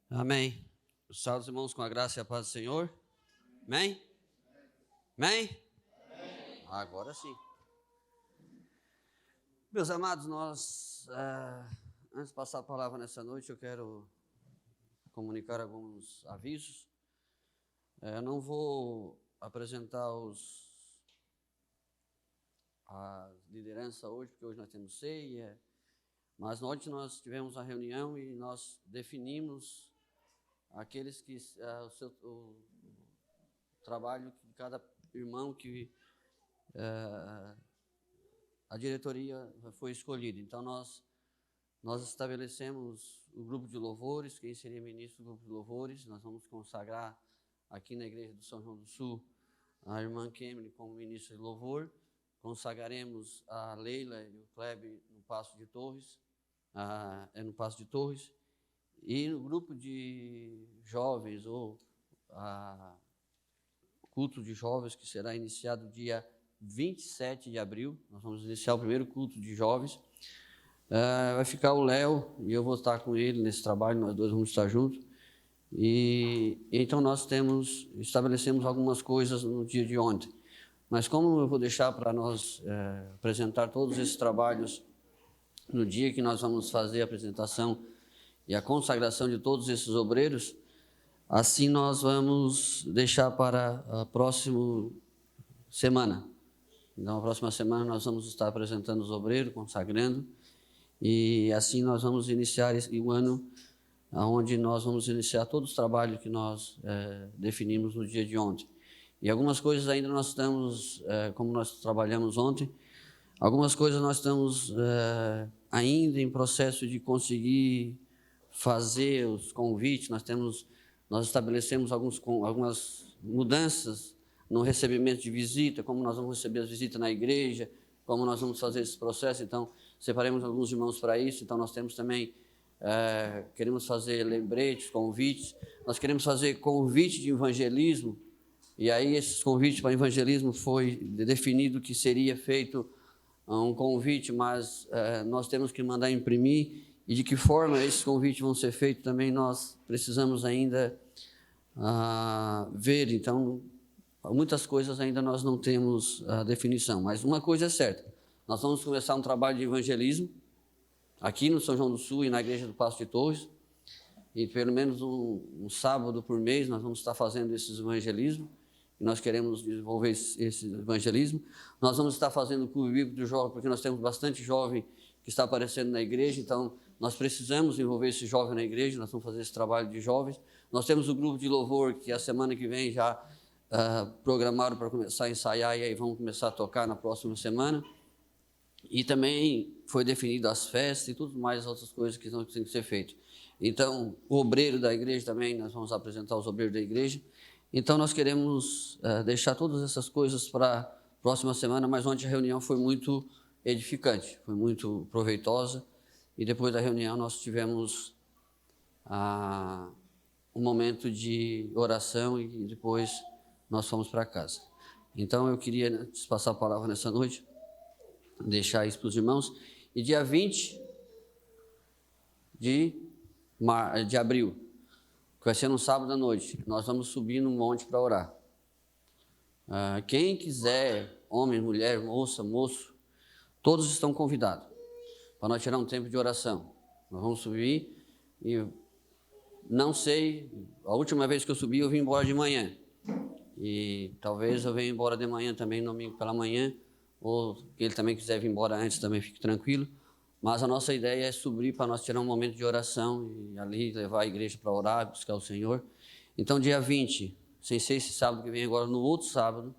Amém. Salve os irmãos com a graça e a paz do Senhor. Amém? Amém? Agora sim. Meus amados, antes de passar a palavra nessa noite, eu quero comunicar alguns avisos. Eu não vou apresentar a liderança hoje, porque hoje nós temos ceia, mas ontem nós tivemos a reunião e nós definimos aqueles que o trabalho de cada irmão que a diretoria foi escolhida. Então nós estabelecemos o grupo de louvores, quem seria ministro do grupo de louvores. Nós vamos consagrar aqui na igreja do São João do Sul a irmã Kemily como ministra de louvor. Consagraremos a Leila e o Kleber no Paço de Torres, no Paço de Torres. E no grupo de jovens, ou culto de jovens, que será iniciado dia 27 de abril, nós vamos iniciar o primeiro culto de jovens. Vai ficar o Léo e eu vou estar com ele nesse trabalho, nós dois vamos estar juntos. E então nós estabelecemos algumas coisas no dia de ontem. Mas como eu vou deixar para nós apresentar todos esses trabalhos no dia que nós vamos fazer a apresentação e a consagração de todos esses obreiros, assim nós vamos deixar para a próxima semana. Então, a próxima semana nós vamos estar apresentando os obreiros, consagrando, e assim nós vamos iniciar o ano onde nós vamos iniciar todos os trabalhos que nós definimos no dia de ontem. E algumas coisas ainda nós estamos, como nós trabalhamos ontem, algumas coisas nós estamos ainda em processo de conseguir fazer os convites. Nós estabelecemos algumas mudanças no recebimento de visita, como nós vamos receber as visitas na igreja, como nós vamos fazer esse processo. Então, separemos alguns irmãos para isso. Então, nós temos também, queremos fazer lembretes, convites. Nós queremos fazer convite de evangelismo, e aí esses convites para evangelismo foi definido que seria feito um convite, mas nós temos que mandar imprimir. E de que forma esses convites vão ser feitos também nós precisamos ainda ver. Então, muitas coisas ainda nós não temos a definição, mas uma coisa é certa: nós vamos começar um trabalho de evangelismo aqui no São João do Sul e na igreja do Paço de Torres, e pelo menos um sábado por mês nós vamos estar fazendo esses evangelismos, e nós queremos desenvolver esse evangelismo. Nós vamos estar fazendo o clube bíblico do jovem, porque nós temos bastante jovem que está aparecendo na igreja, então nós precisamos envolver esse jovem na igreja. Nós vamos fazer esse trabalho de jovens. Nós temos o grupo de louvor, que a semana que vem já programaram para começar a ensaiar, e aí vamos começar a tocar na próxima semana. E também foi definido as festas e tudo mais, outras coisas que têm que ser feitas. Então, o obreiro da igreja também, nós vamos apresentar os obreiros da igreja. Então, nós queremos deixar todas essas coisas para a próxima semana, mas ontem a reunião foi muito edificante, foi muito proveitosa. E depois da reunião nós tivemos um momento de oração e depois nós fomos para casa. Então eu queria passar a palavra nessa noite, deixar isso para os irmãos. E dia 20 de abril, que vai ser no sábado à noite, nós vamos subir no monte para orar. Quem quiser, homem, mulher, moça, moço, todos estão convidados para nós tirar um tempo de oração. Nós vamos subir e não sei, a última vez que eu subi eu vim embora de manhã, e talvez eu venha embora de manhã também, domingo pela manhã, ou se ele também quiser vir embora antes, também fique tranquilo. Mas a nossa ideia é subir para nós tirar um momento de oração e ali levar a igreja para orar, buscar o Senhor. Então dia 20, sem ser esse sábado que vem agora, no outro sábado,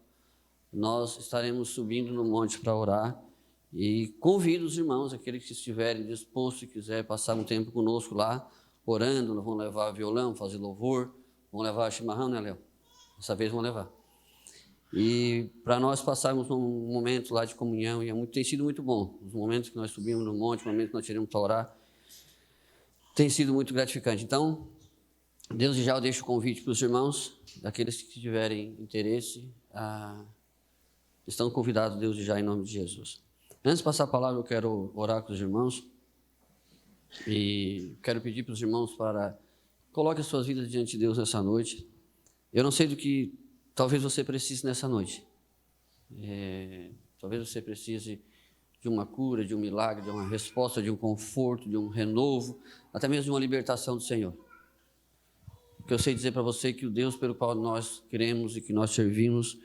nós estaremos subindo no monte para orar. E convido os irmãos, aqueles que estiverem dispostos e quiserem passar um tempo conosco lá, orando. Vão levar violão, fazer louvor, vão levar chimarrão, né, Léo? Dessa vez vão levar. E para nós passarmos um momento lá de comunhão, e tem sido muito bom. Os momentos que nós subimos no monte, os momentos que nós tiramos para orar, tem sido muito gratificante. Então, Deus já eu deixo o convite para os irmãos, daqueles que tiverem interesse, estão convidados, Deus já, em nome de Jesus. Antes de passar a palavra, eu quero orar com os irmãos e quero pedir para os irmãos para coloque as suas vidas diante de Deus nessa noite. Eu não sei do que talvez você precise nessa noite. Talvez você precise de uma cura, de um milagre, de uma resposta, de um conforto, de um renovo, até mesmo de uma libertação do Senhor. Porque eu sei dizer para você que o Deus pelo qual nós cremos e que nós servimos,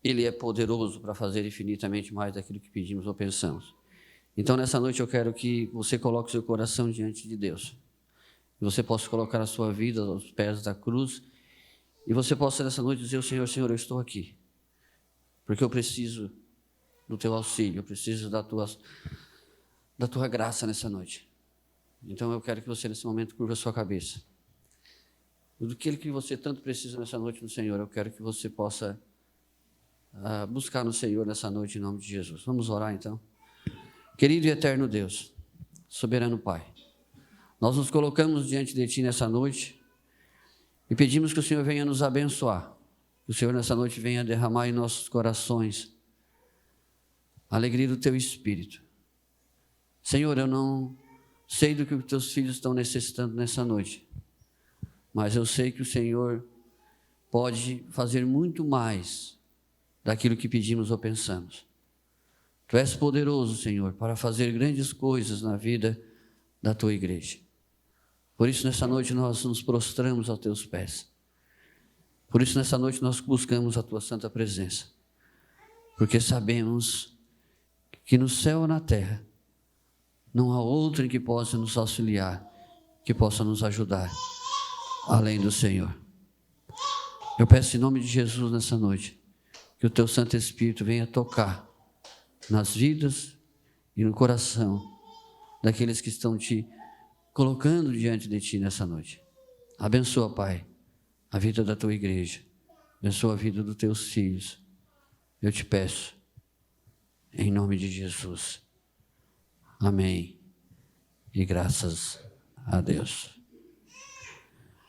Ele é poderoso para fazer infinitamente mais daquilo que pedimos ou pensamos. Então, nessa noite eu quero que você coloque o seu coração diante de Deus. E você possa colocar a sua vida aos pés da cruz. E você possa nessa noite dizer ao Senhor, Senhor, eu estou aqui. Porque eu preciso do teu auxílio, eu preciso da tua graça nessa noite. Então eu quero que você nesse momento curva a sua cabeça. Do que você tanto precisa nessa noite no Senhor, eu quero que você possa buscar no Senhor nessa noite em nome de Jesus. Vamos orar então. Querido e eterno Deus, soberano Pai, nós nos colocamos diante de Ti nessa noite e pedimos que o Senhor venha nos abençoar, que o Senhor nessa noite venha derramar em nossos corações a alegria do Teu Espírito. Senhor, eu não sei do que os Teus filhos estão necessitando nessa noite, mas eu sei que o Senhor pode fazer muito mais daquilo que pedimos ou pensamos. Tu és poderoso, Senhor, para fazer grandes coisas na vida da Tua igreja. Por isso, nessa noite, nós nos prostramos aos Teus pés. Por isso, nessa noite, nós buscamos a Tua santa presença. Porque sabemos que no céu ou na terra, não há outro que possa nos auxiliar, que possa nos ajudar, além do Senhor. Eu peço em nome de Jesus nessa noite, que o Teu Santo Espírito venha tocar nas vidas e no coração daqueles que estão Te colocando diante de Ti nessa noite. Abençoa, Pai, a vida da Tua igreja. Abençoa a vida dos Teus filhos. Eu Te peço, em nome de Jesus. Amém. E graças a Deus.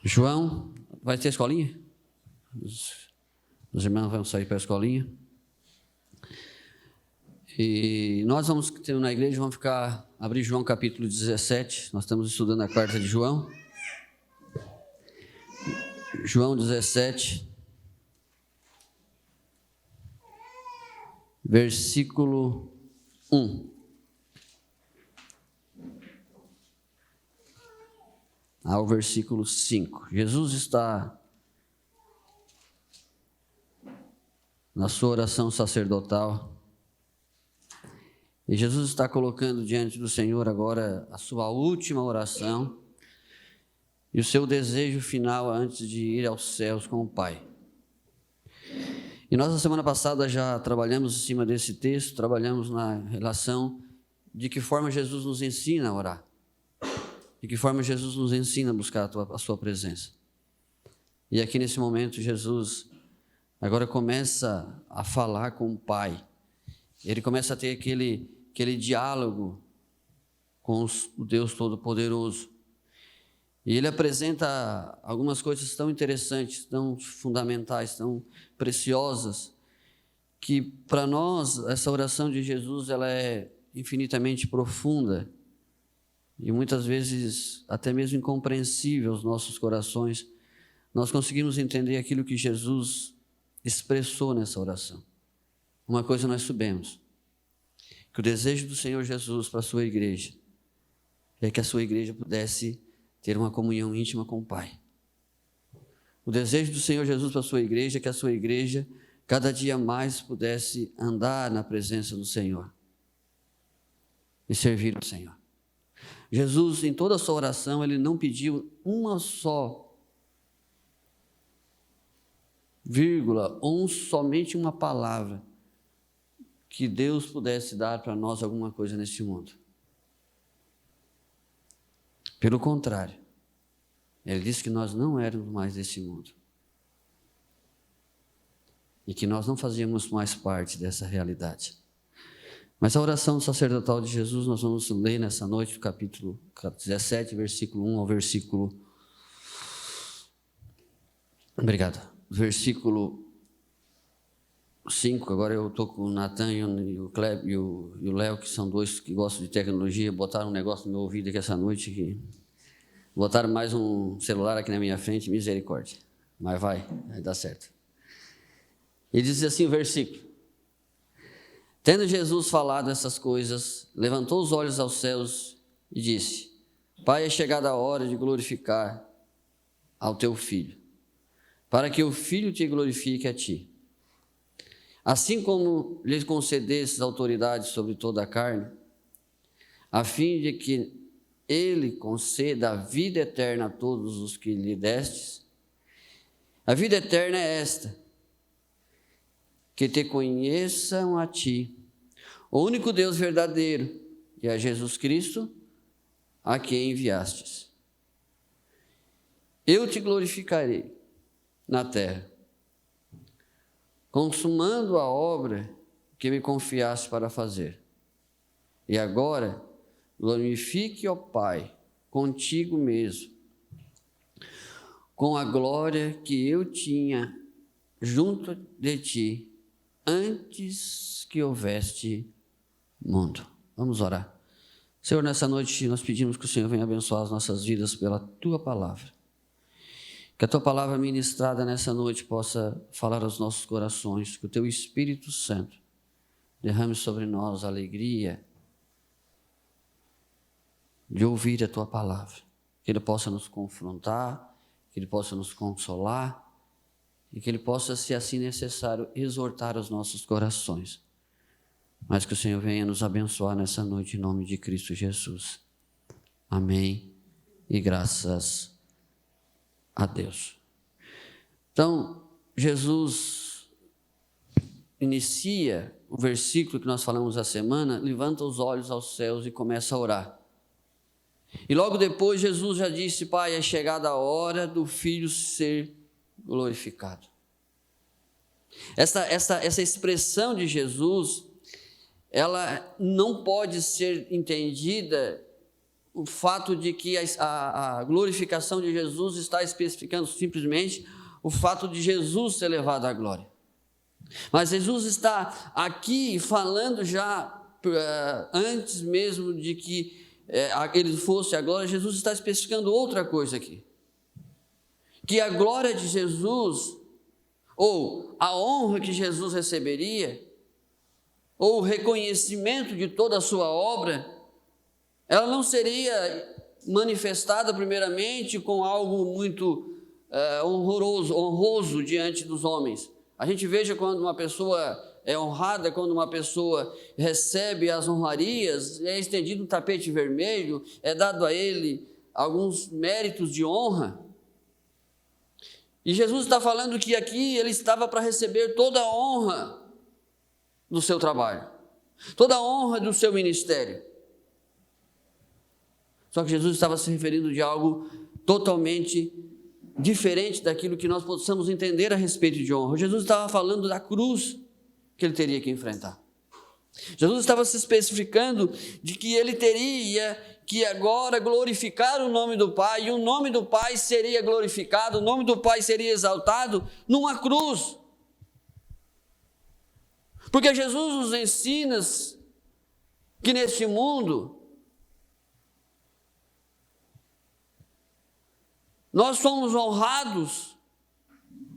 João, vai ter escolinha? Os irmãos vão sair para a escolinha. E nós vamos ter na igreja, vamos abrir João capítulo 17, nós estamos estudando a carta de João. João 17, versículo 1. Ao versículo 5. Jesus está na sua oração sacerdotal. E Jesus está colocando diante do Senhor agora a sua última oração e o seu desejo final antes de ir aos céus com o Pai. E nós, na semana passada, já trabalhamos em cima desse texto, trabalhamos na relação de que forma Jesus nos ensina a orar, de que forma Jesus nos ensina a buscar a sua presença. E aqui nesse momento, Jesus agora começa a falar com o Pai. Ele começa a ter aquele diálogo com o Deus Todo-Poderoso. E ele apresenta algumas coisas tão interessantes, tão fundamentais, tão preciosas, que para nós essa oração de Jesus ela é infinitamente profunda e muitas vezes até mesmo incompreensível aos nossos corações. Nós conseguimos entender aquilo que Jesus expressou nessa oração. Uma coisa nós sabemos, que o desejo do Senhor Jesus para a sua igreja é que a sua igreja pudesse ter uma comunhão íntima com o Pai. O desejo do Senhor Jesus para a sua igreja é que a sua igreja cada dia mais pudesse andar na presença do Senhor e servir ao Senhor. Jesus, em toda a sua oração, ele não pediu uma só vírgula ou somente uma palavra que Deus pudesse dar para nós alguma coisa neste mundo. Pelo contrário, ele disse que nós não éramos mais desse mundo e que nós não fazíamos mais parte dessa realidade. Mas a oração sacerdotal de Jesus nós vamos ler nessa noite, capítulo 17, versículo 1 ao versículo... Versículo 5, agora eu estou com o Natan e o Kleber e o Léo, que são dois que gostam de tecnologia, botaram um negócio no meu ouvido aqui essa noite que Botaram mais um celular aqui na minha frente, misericórdia. Mas vai dar certo. E diz assim o versículo: tendo Jesus falado essas coisas, levantou os olhos aos céus e disse: Pai, é chegada a hora de glorificar ao teu Filho, para que o Filho te glorifique a ti. Assim como lhe concedestes autoridade sobre toda a carne, a fim de que ele conceda a vida eterna a todos os que lhe destes. A vida eterna é esta: que te conheçam a ti, o único Deus verdadeiro, e a Jesus Cristo, a quem enviastes. Eu te glorificarei na terra, consumando a obra que me confiaste para fazer. E agora, glorifique, ó Pai, contigo mesmo, com a glória que eu tinha junto de ti, antes que houvesse mundo. Vamos orar. Senhor, nessa noite nós pedimos que o Senhor venha abençoar as nossas vidas pela Tua Palavra. Que a Tua Palavra ministrada nessa noite possa falar aos nossos corações, que o Teu Espírito Santo derrame sobre nós a alegria de ouvir a Tua Palavra. Que Ele possa nos confrontar, que Ele possa nos consolar e que Ele possa, se assim necessário, exortar os nossos corações. Mas que o Senhor venha nos abençoar nessa noite em nome de Cristo Jesus. Amém e graças a Deus. Então, Jesus inicia o versículo que nós falamos a semana, levanta os olhos aos céus e começa a orar. E logo depois Jesus já disse: Pai, é chegada a hora do Filho ser glorificado. Essa expressão de Jesus, ela não pode ser entendida o fato de que a glorificação de Jesus está especificando simplesmente o fato de Jesus ser levado à glória. Mas Jesus está aqui falando já antes mesmo de que ele fosse a glória. Jesus está especificando outra coisa aqui, que a glória de Jesus, ou a honra que Jesus receberia, ou o reconhecimento de toda a sua obra, ela não seria manifestada primeiramente com algo muito honroso diante dos homens. A gente veja quando uma pessoa é honrada, quando uma pessoa recebe as honrarias, é estendido um tapete vermelho, é dado a ele alguns méritos de honra. E Jesus está falando que aqui ele estava para receber toda a honra do seu trabalho, toda a honra do seu ministério. Só que Jesus estava se referindo de algo totalmente diferente daquilo que nós possamos entender a respeito de honra. Jesus estava falando da cruz que ele teria que enfrentar. Jesus estava se especificando de que ele teria que agora glorificar o nome do Pai, e o nome do Pai seria glorificado, o nome do Pai seria exaltado numa cruz. Porque Jesus nos ensina que neste mundo nós somos honrados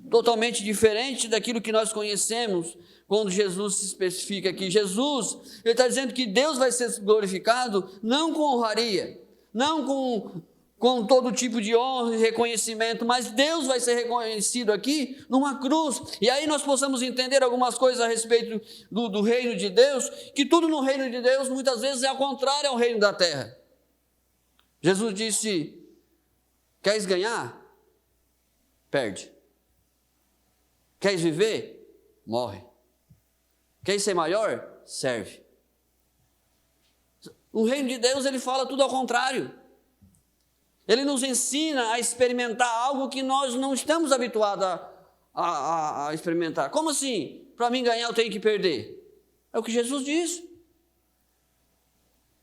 totalmente diferente daquilo que nós conhecemos quando Jesus se especifica aqui. Jesus, ele está dizendo que Deus vai ser glorificado não com honraria, não com todo tipo de honra e reconhecimento, mas Deus vai ser reconhecido aqui numa cruz. E aí nós possamos entender algumas coisas a respeito do reino de Deus, que tudo no reino de Deus muitas vezes é ao contrário ao reino da terra. Jesus disse: queres ganhar? Perde. Queres viver? Morre. Queres ser maior? Serve. O reino de Deus, ele fala tudo ao contrário. Ele nos ensina a experimentar algo que nós não estamos habituados a experimentar. Como assim? Para mim ganhar eu tenho que perder. É o que Jesus diz.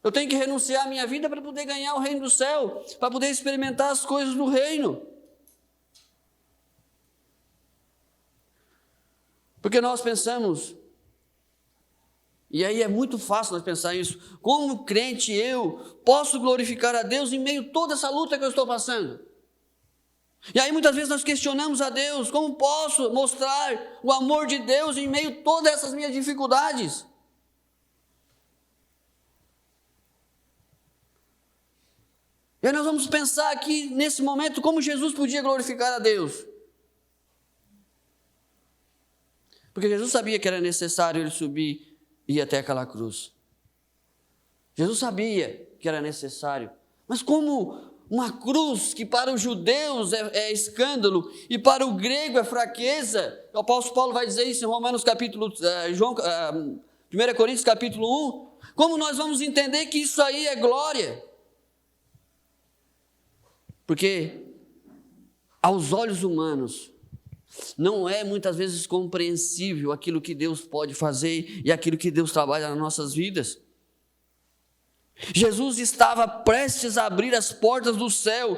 Eu tenho que renunciar à minha vida para poder ganhar o reino do céu, para poder experimentar as coisas do reino. Porque nós pensamos, E aí é muito fácil nós pensar isso. Como crente eu posso glorificar a Deus em meio a toda essa luta que eu estou passando? E aí muitas vezes nós questionamos a Deus, como posso mostrar o amor de Deus em meio a todas essas minhas dificuldades? E aí nós vamos pensar aqui nesse momento como Jesus podia glorificar a Deus. Porque Jesus sabia que era necessário ele subir e ir até aquela cruz. Jesus sabia que era necessário. Mas como uma cruz que para os judeus é escândalo e para o grego é fraqueza, o apóstolo Paulo vai dizer isso em Romanos capítulo 1 Coríntios capítulo 1, como nós vamos entender que isso aí é glória? Porque aos olhos humanos não é muitas vezes compreensível aquilo que Deus pode fazer e aquilo que Deus trabalha nas nossas vidas. Jesus estava prestes a abrir as portas do céu.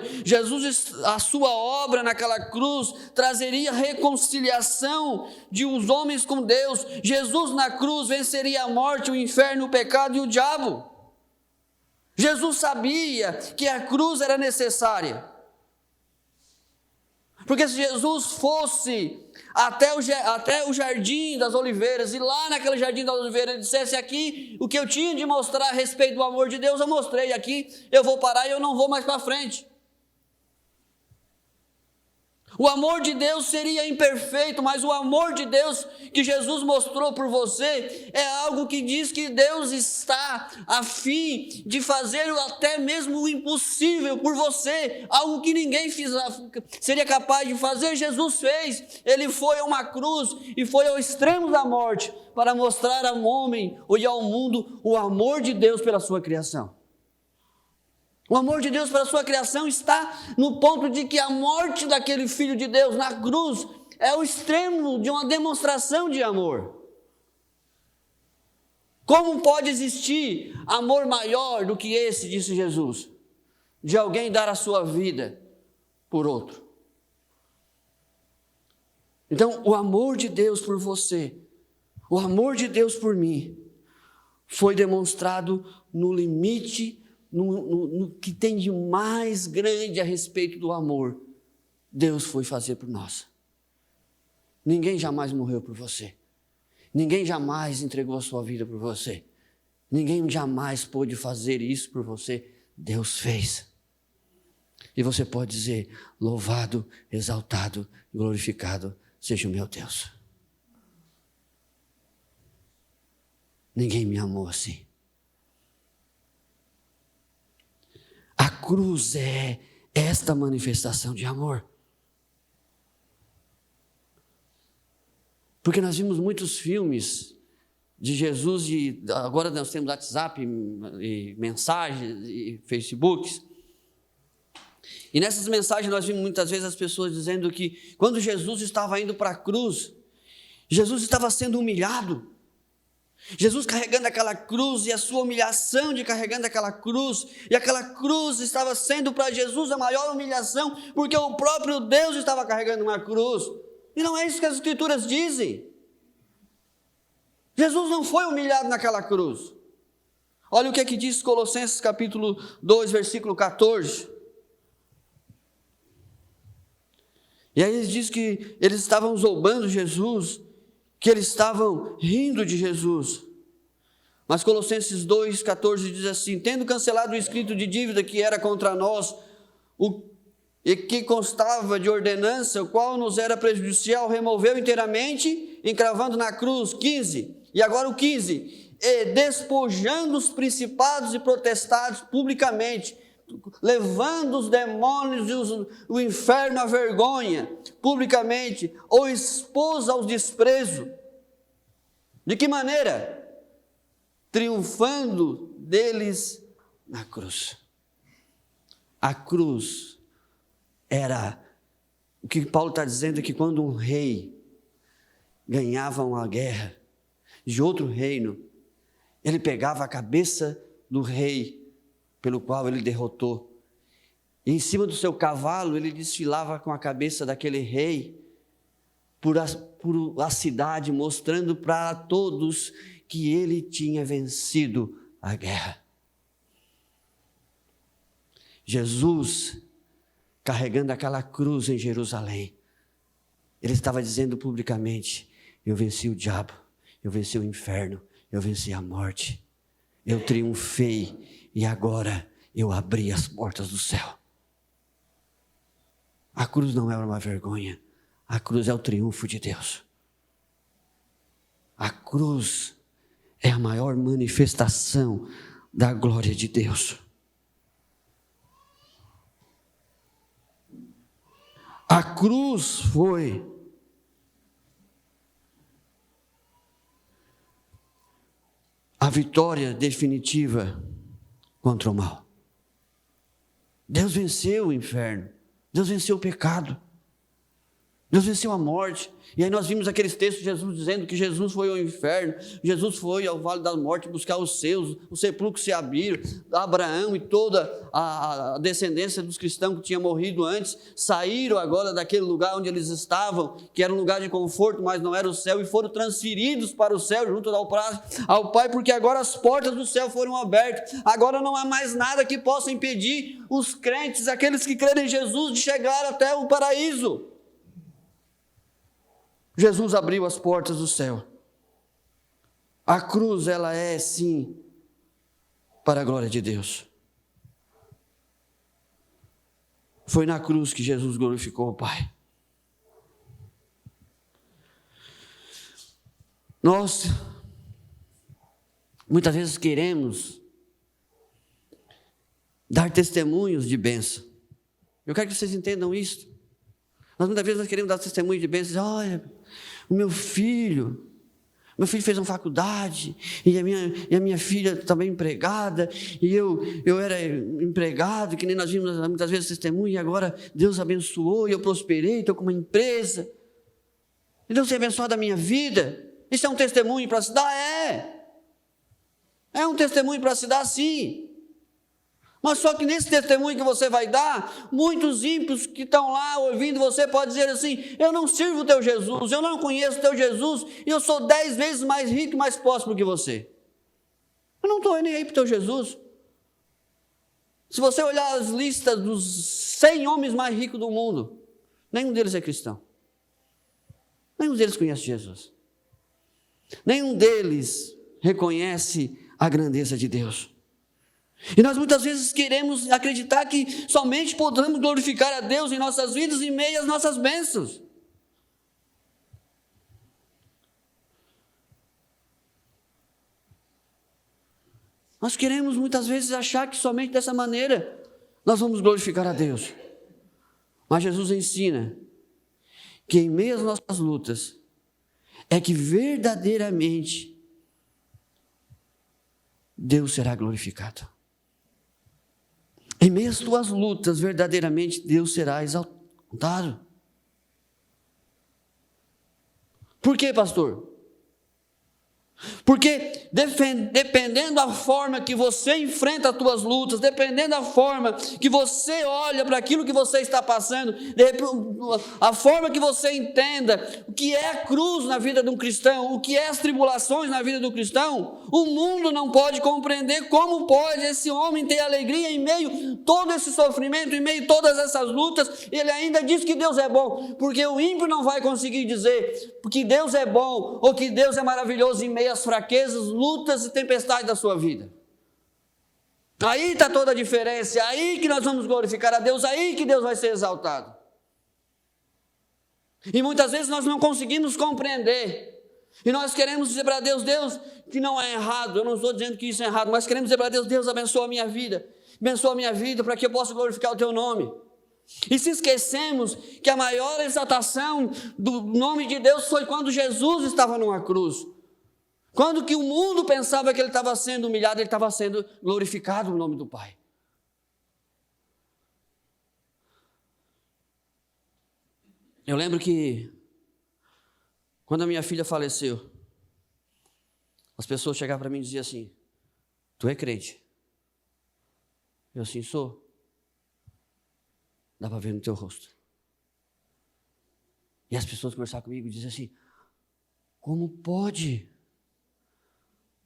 A sua obra naquela cruz trazeria reconciliação de os homens com Deus. Jesus na cruz venceria a morte, o inferno, o pecado e o diabo. Jesus sabia que a cruz era necessária. Porque se Jesus fosse até o Jardim das Oliveiras, e lá naquele Jardim das Oliveiras ele dissesse aqui, o que eu tinha de mostrar a respeito do amor de Deus, eu mostrei aqui, eu vou parar e eu não vou mais para frente. O amor de Deus seria imperfeito, mas o amor de Deus que Jesus mostrou por você é algo que diz que Deus está a fim de fazer até mesmo o impossível por você, algo que ninguém seria capaz de fazer. Jesus fez, ele foi a uma cruz e foi ao extremo da morte para mostrar ao homem e ao mundo o amor de Deus pela sua criação. O amor de Deus pela sua criação está no ponto de que a morte daquele Filho de Deus na cruz é o extremo de uma demonstração de amor. Como pode existir amor maior do que esse, disse Jesus, de alguém dar a sua vida por outro? Então, o amor de Deus por você, o amor de Deus por mim, foi demonstrado no limite no que tem de mais grande a respeito do amor, Deus foi fazer por nós. Ninguém jamais morreu por você. Ninguém jamais entregou a sua vida por você. Ninguém jamais pôde fazer isso por você. Deus fez. E você pode dizer, louvado, exaltado, glorificado seja o meu Deus. Ninguém me amou assim. A cruz é esta manifestação de amor. Porque nós vimos muitos filmes de Jesus, agora nós temos WhatsApp, e mensagens, e Facebooks. E nessas mensagens nós vimos muitas vezes as pessoas dizendo que quando Jesus estava indo para a cruz, Jesus estava sendo humilhado. Jesus carregando aquela cruz e a sua humilhação de carregando aquela cruz, e aquela cruz estava sendo para Jesus a maior humilhação, porque o próprio Deus estava carregando uma cruz, e não é isso que as Escrituras dizem. Jesus não foi humilhado naquela cruz. Olha o que é que diz Colossenses capítulo 2, versículo 14. E aí ele diz que eles estavam zombando Jesus, que eles estavam rindo de Jesus. Mas Colossenses 2,14 diz assim: tendo cancelado o escrito de dívida que era contra nós, e que constava de ordenança, o qual nos era prejudicial, removeu inteiramente, encravando na cruz. 15, e agora o 15, e despojando os principados e potestades publicamente, levando os demônios e o inferno à vergonha, publicamente, ou expôs ao desprezo. De que maneira? Triunfando deles na cruz. A cruz era, o que Paulo está dizendo é que quando um rei ganhava uma guerra de outro reino, ele pegava a cabeça do rei pelo qual ele derrotou, e em cima do seu cavalo ele desfilava com a cabeça daquele rei por a cidade, mostrando para todos que ele tinha vencido a guerra. Jesus, carregando aquela cruz em Jerusalém, ele estava dizendo publicamente: eu venci o diabo, eu venci o inferno, eu venci a morte, eu triunfei e agora eu abri as portas do céu. A cruz não é uma vergonha, a cruz é o triunfo de Deus. A cruz é a maior manifestação da glória de Deus. A cruz foi a vitória definitiva contra o mal. Deus venceu o inferno, Deus venceu o pecado, Deus venceu a morte. E aí nós vimos aqueles textos de Jesus dizendo que Jesus foi ao inferno, Jesus foi ao vale da morte buscar os seus, os sepulcros se abriram, Abraão e toda a descendência dos cristãos que tinham morrido antes, saíram agora daquele lugar onde eles estavam, que era um lugar de conforto, mas não era o céu, e foram transferidos para o céu junto ao Pai, porque agora as portas do céu foram abertas, agora não há mais nada que possa impedir os crentes, aqueles que creem em Jesus, de chegar até o paraíso. Jesus abriu as portas do céu. A cruz, ela é sim para a glória de Deus. Foi na cruz que Jesus glorificou o Pai. Nós, muitas vezes queremos dar testemunhos de bênção. Eu quero que vocês entendam isso. Muitas vezes nós queremos dar testemunho de bênçãos. Olha, o meu filho fez uma faculdade, e a minha filha também empregada, e eu era empregado, que nem nós vimos muitas vezes testemunho, e agora Deus abençoou, e eu prosperei, estou com uma empresa, e Deus tem abençoado a minha vida. Isso é um testemunho para se dar? É um testemunho para se dar, sim. Mas só que nesse testemunho que você vai dar, muitos ímpios que estão lá ouvindo você podem dizer assim: eu não sirvo o teu Jesus, eu não conheço o teu Jesus, e eu sou 10 vezes mais rico e mais próspero que você. Eu não estou nem aí para o teu Jesus. Se você olhar as listas dos 100 homens mais ricos do mundo, nenhum deles é cristão. Nenhum deles conhece Jesus. Nenhum deles reconhece a grandeza de Deus. E nós muitas vezes queremos acreditar que somente podemos glorificar a Deus em nossas vidas em meio às nossas bênçãos. Nós queremos muitas vezes achar que somente dessa maneira nós vamos glorificar a Deus. Mas Jesus ensina que em meio às nossas lutas é que verdadeiramente Deus será glorificado. Em meio às tuas lutas, verdadeiramente Deus será exaltado. Por quê, pastor? Porque dependendo da forma que você enfrenta as tuas lutas, dependendo da forma que você olha para aquilo que você está passando, a forma que você entenda o que é a cruz na vida de um cristão, o que é as tribulações na vida do cristão, o mundo não pode compreender como pode esse homem ter alegria em meio a todo esse sofrimento, em meio a todas essas lutas. Ele ainda diz que Deus é bom, porque o ímpio não vai conseguir dizer que Deus é bom ou que Deus é maravilhoso em meio às fraquezas, lutas e tempestades da sua vida. Aí está toda a diferença, aí que nós vamos glorificar a Deus, aí que Deus vai ser exaltado. E muitas vezes nós não conseguimos compreender, e nós queremos dizer para Deus: Deus, que não é errado, eu não estou dizendo que isso é errado, mas queremos dizer para Deus: Deus, abençoa a minha vida para que eu possa glorificar o teu nome. E se esquecemos que a maior exaltação do nome de Deus foi quando Jesus estava numa cruz. Quando que o mundo pensava que ele estava sendo humilhado, ele estava sendo glorificado no nome do Pai. Eu lembro que quando a minha filha faleceu, as pessoas chegavam para mim e diziam assim: tu é crente? Eu assim: sou. Dá para ver no teu rosto. E as pessoas conversavam comigo e diziam assim: como pode?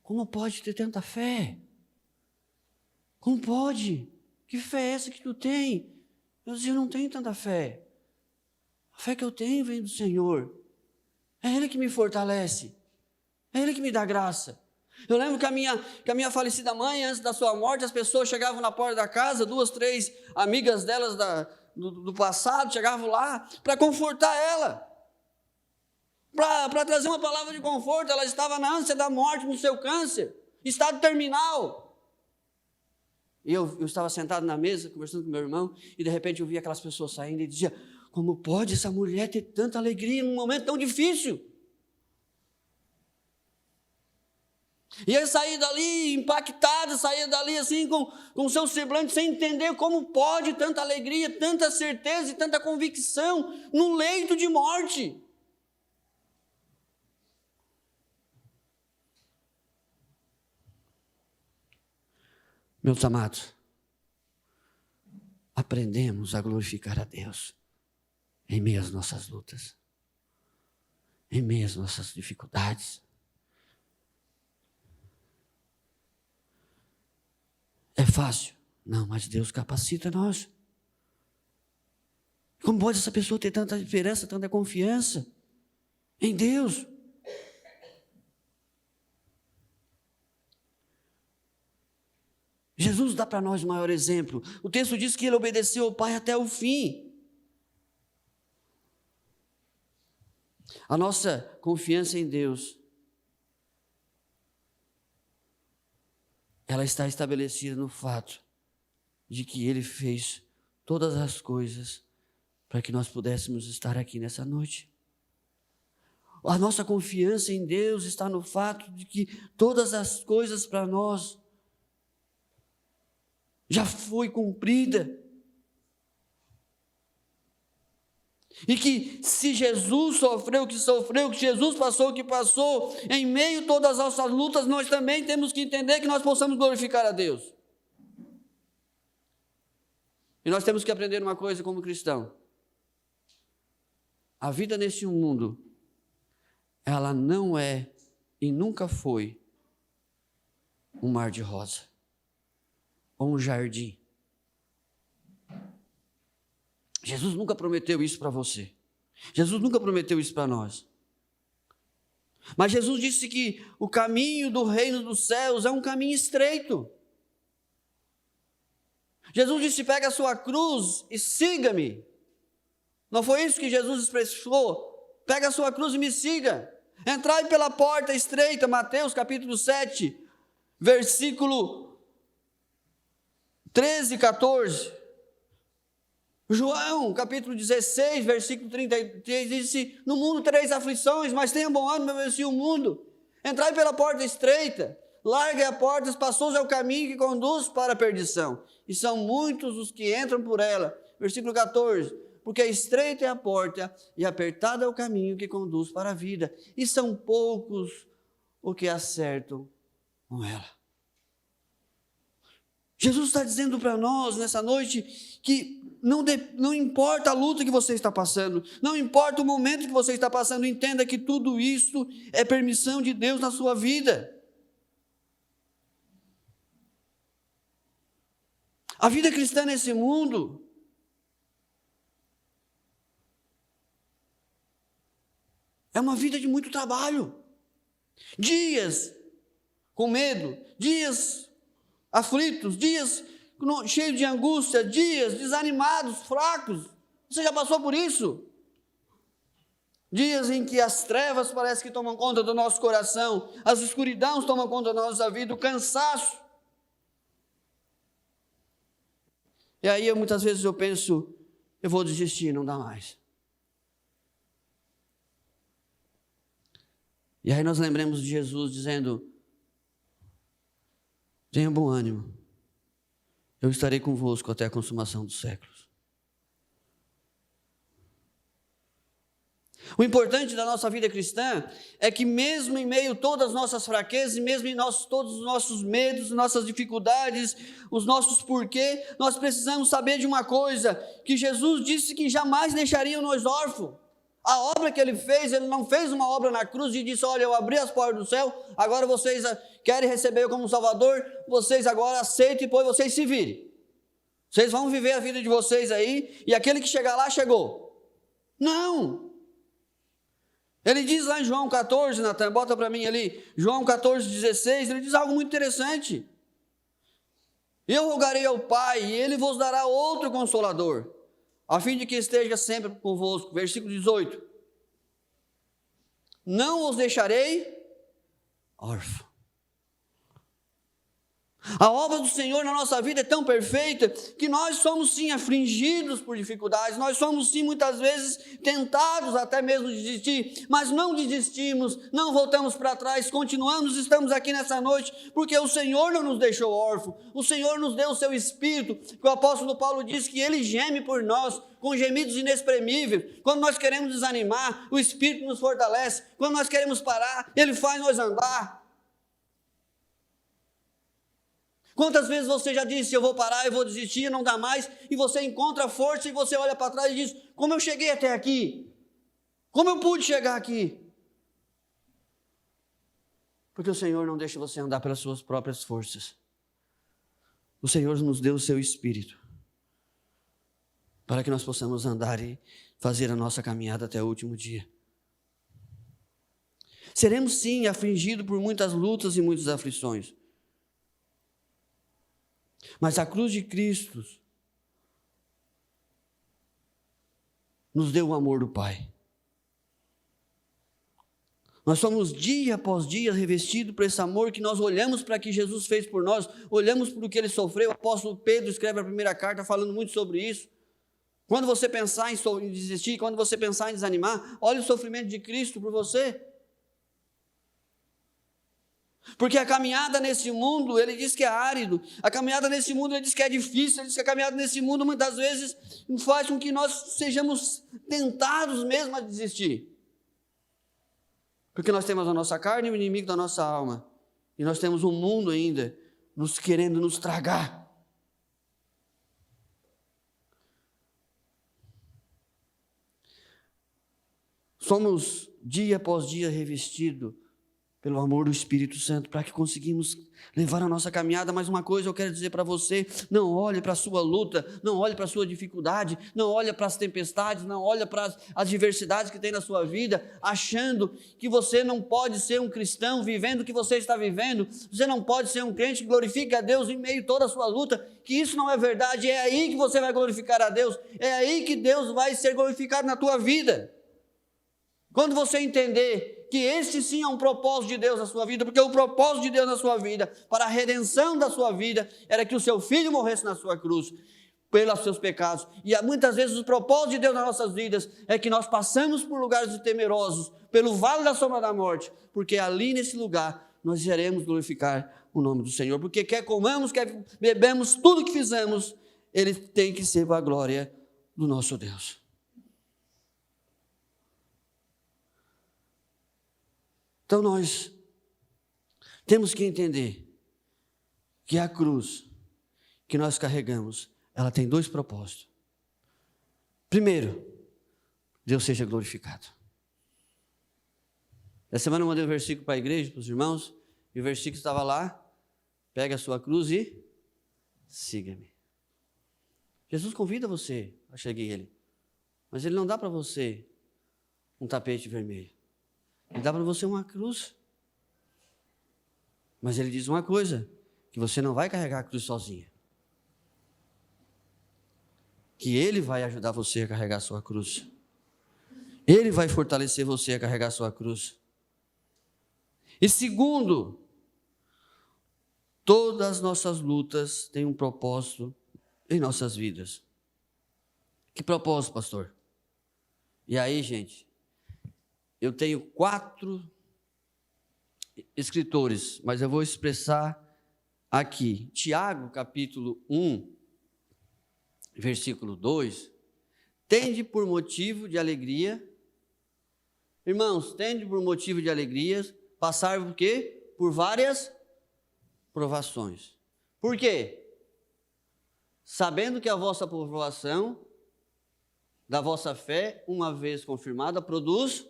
como pode ter tanta fé? Como pode? Que fé é essa que tu tem? Eu dizia, eu não tenho tanta fé. A fé que eu tenho vem do Senhor. É Ele que me fortalece. É Ele que me dá graça. Eu lembro que a minha falecida mãe, antes da sua morte, as pessoas chegavam na porta da casa, 2, 3 amigas delas do passado, chegavam lá para confortar ela. Para trazer uma palavra de conforto. Ela estava na ânsia da morte, no seu câncer, estado terminal. E eu estava sentado na mesa, conversando com meu irmão, e de repente eu vi aquelas pessoas saindo e dizia, como pode essa mulher ter tanta alegria num momento tão difícil? E eu saí dali impactado, saí dali assim com o seu semblante, sem entender como pode tanta alegria, tanta certeza e tanta convicção no leito de morte. Meus amados, aprendemos a glorificar a Deus em meio às nossas lutas, em meio às nossas dificuldades. É fácil? Não, mas Deus capacita nós. Como pode essa pessoa ter tanta esperança, tanta confiança em Deus? Jesus dá para nós o maior exemplo. O texto diz que ele obedeceu ao Pai até o fim. A nossa confiança em Deus, ela está estabelecida no fato de que Ele fez todas as coisas para que nós pudéssemos estar aqui nessa noite. A nossa confiança em Deus está no fato de que todas as coisas para nós já foi cumprida. E que se Jesus sofreu o que sofreu, que Jesus passou o que passou, em meio a todas as nossas lutas, nós também temos que entender que nós possamos glorificar a Deus. E nós temos que aprender uma coisa como cristão. A vida nesse mundo, ela não é e nunca foi um mar de rosa ou um jardim. Jesus nunca prometeu isso para você. Jesus nunca prometeu isso para nós. Mas Jesus disse que o caminho do reino dos céus é um caminho estreito. Jesus disse, pega a sua cruz e siga-me. Não foi isso que Jesus expressou? Pega a sua cruz e me siga. Entrai pela porta estreita, Mateus capítulo 7, versículo 13 e 14. João, capítulo 16, versículo 33, disse, no mundo tereis aflições, mas tenha bom ânimo, eu venci o mundo. Entrai pela porta estreita, largue a porta, espaçoso é o caminho que conduz para a perdição, e são muitos os que entram por ela. Versículo 14, porque estreita é a porta, e apertado é o caminho que conduz para a vida, e são poucos os que acertam com ela. Jesus está dizendo para nós nessa noite que não importa a luta que você está passando, não importa o momento que você está passando, entenda que tudo isso é permissão de Deus na sua vida. A vida cristã nesse mundo é uma vida de muito trabalho, dias com medo, dias aflitos, dias cheios de angústia, dias desanimados, fracos. Você já passou por isso? Dias em que as trevas parecem que tomam conta do nosso coração, as escuridões tomam conta da nossa vida, o cansaço. E aí muitas vezes eu penso, eu vou desistir, não dá mais. E aí nós lembramos de Jesus dizendo, tenha bom ânimo, eu estarei convosco até a consumação dos séculos. O importante da nossa vida cristã é que mesmo em meio a todas as nossas fraquezas, mesmo em todos os nossos medos, nossas dificuldades, os nossos porquê, nós precisamos saber de uma coisa, que Jesus disse que jamais deixaria nós órfãos. A obra que ele fez, ele não fez uma obra na cruz e disse, olha, eu abri as portas do céu, agora vocês querem receber eu como Salvador, vocês agora aceitem e depois vocês se virem. Vocês vão viver a vida de vocês aí, e aquele que chegar lá, chegou. Não! Ele diz lá em João 14, Natan, bota para mim ali, João 14, 16, ele diz algo muito interessante. Eu rogarei ao Pai, e Ele vos dará outro Consolador, a fim de que esteja sempre convosco. Versículo 18. Não os deixarei órfãos. A obra do Senhor na nossa vida é tão perfeita que nós somos sim afligidos por dificuldades, nós somos sim muitas vezes tentados até mesmo de desistir, mas não desistimos, não voltamos para trás, continuamos, estamos aqui nessa noite, porque o Senhor não nos deixou órfãos, o Senhor nos deu o seu Espírito, que o apóstolo Paulo diz que Ele geme por nós, com gemidos inexprimíveis. Quando nós queremos desanimar, o Espírito nos fortalece, quando nós queremos parar, Ele faz nós andar. Quantas vezes você já disse, eu vou parar, eu vou desistir, não dá mais, e você encontra força e você olha para trás e diz, como eu cheguei até aqui? Como eu pude chegar aqui? Porque o Senhor não deixa você andar pelas suas próprias forças. O Senhor nos deu o seu Espírito, para que nós possamos andar e fazer a nossa caminhada até o último dia. Seremos sim afligidos por muitas lutas e muitas aflições. Mas a cruz de Cristo nos deu o amor do Pai. Nós somos dia após dia revestidos por esse amor que nós olhamos para o que Jesus fez por nós, olhamos para o que Ele sofreu. O apóstolo Pedro escreve a primeira carta falando muito sobre isso. Quando você pensar em desistir, quando você pensar em desanimar, olhe o sofrimento de Cristo por você. Porque a caminhada nesse mundo, ele diz que é árido, a caminhada nesse mundo, ele diz que é difícil, ele diz que a caminhada nesse mundo muitas vezes faz com que nós sejamos tentados mesmo a desistir. Porque nós temos a nossa carne e o inimigo da nossa alma, e nós temos um mundo ainda querendo nos tragar. Somos dia após dia revestidos pelo amor do Espírito Santo, para que conseguimos levar a nossa caminhada. Mas uma coisa eu quero dizer para você, não olhe para a sua luta, não olhe para a sua dificuldade, não olhe para as tempestades, não olhe para as adversidades que tem na sua vida, achando que você não pode ser um cristão, vivendo o que você está vivendo, você não pode ser um crente que glorifique a Deus em meio a toda a sua luta, que isso não é verdade. É aí que você vai glorificar a Deus, é aí que Deus vai ser glorificado na tua vida. Quando você entender que esse sim é um propósito de Deus na sua vida, porque o propósito de Deus na sua vida, para a redenção da sua vida, era que o seu filho morresse na sua cruz, pelos seus pecados. E muitas vezes o propósito de Deus nas nossas vidas é que nós passamos por lugares temerosos, pelo vale da sombra da morte, porque ali nesse lugar nós iremos glorificar o nome do Senhor, porque quer comamos, quer bebemos, tudo que fizemos, ele tem que ser para a glória do nosso Deus. Então nós temos que entender que a cruz que nós carregamos, ela tem dois propósitos. Primeiro, Deus seja glorificado. Essa semana eu mandei um versículo para a igreja, para os irmãos, e o versículo estava lá, pega a sua cruz e siga-me. Jesus convida você a chegar a Ele, mas Ele não dá para você um tapete vermelho. Ele dá para você uma cruz. Mas ele diz uma coisa, que você não vai carregar a cruz sozinha. Que Ele vai ajudar você a carregar a sua cruz. Ele vai fortalecer você a carregar a sua cruz. E segundo, todas as nossas lutas têm um propósito em nossas vidas. Que propósito, pastor? E aí, gente, eu tenho 4 escritores, mas eu vou expressar aqui. Tiago, capítulo 1, versículo 2. Tende por motivo de alegria. Irmãos, tende por motivo de alegria, passar por quê? Por várias provações. Por quê? Sabendo que a vossa provação da vossa fé, uma vez confirmada, produz.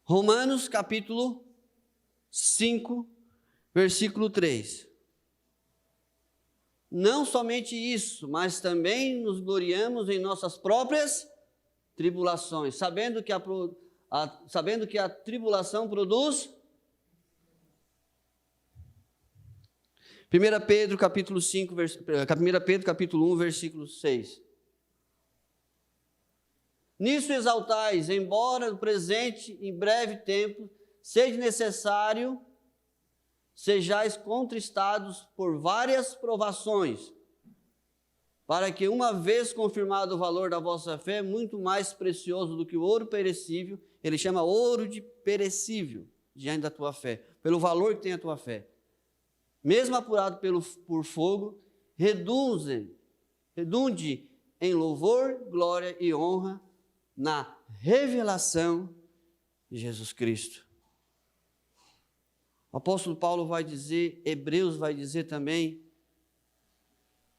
Romanos capítulo 5, versículo 3. Não somente isso, mas também nos gloriamos em nossas próprias tribulações, sabendo que a tribulação produz. 1 Pedro capítulo 1, versículo 6. Nisso exaltais, embora no presente, em breve tempo, seja necessário, sejais contristados por várias provações, para que, uma vez confirmado o valor da vossa fé, muito mais precioso do que o ouro perecível, ele chama ouro de perecível, diante da tua fé, pelo valor que tem a tua fé, mesmo apurado por fogo, redunde em louvor, glória e honra na revelação de Jesus Cristo. O apóstolo Paulo vai dizer, Hebreus vai dizer também,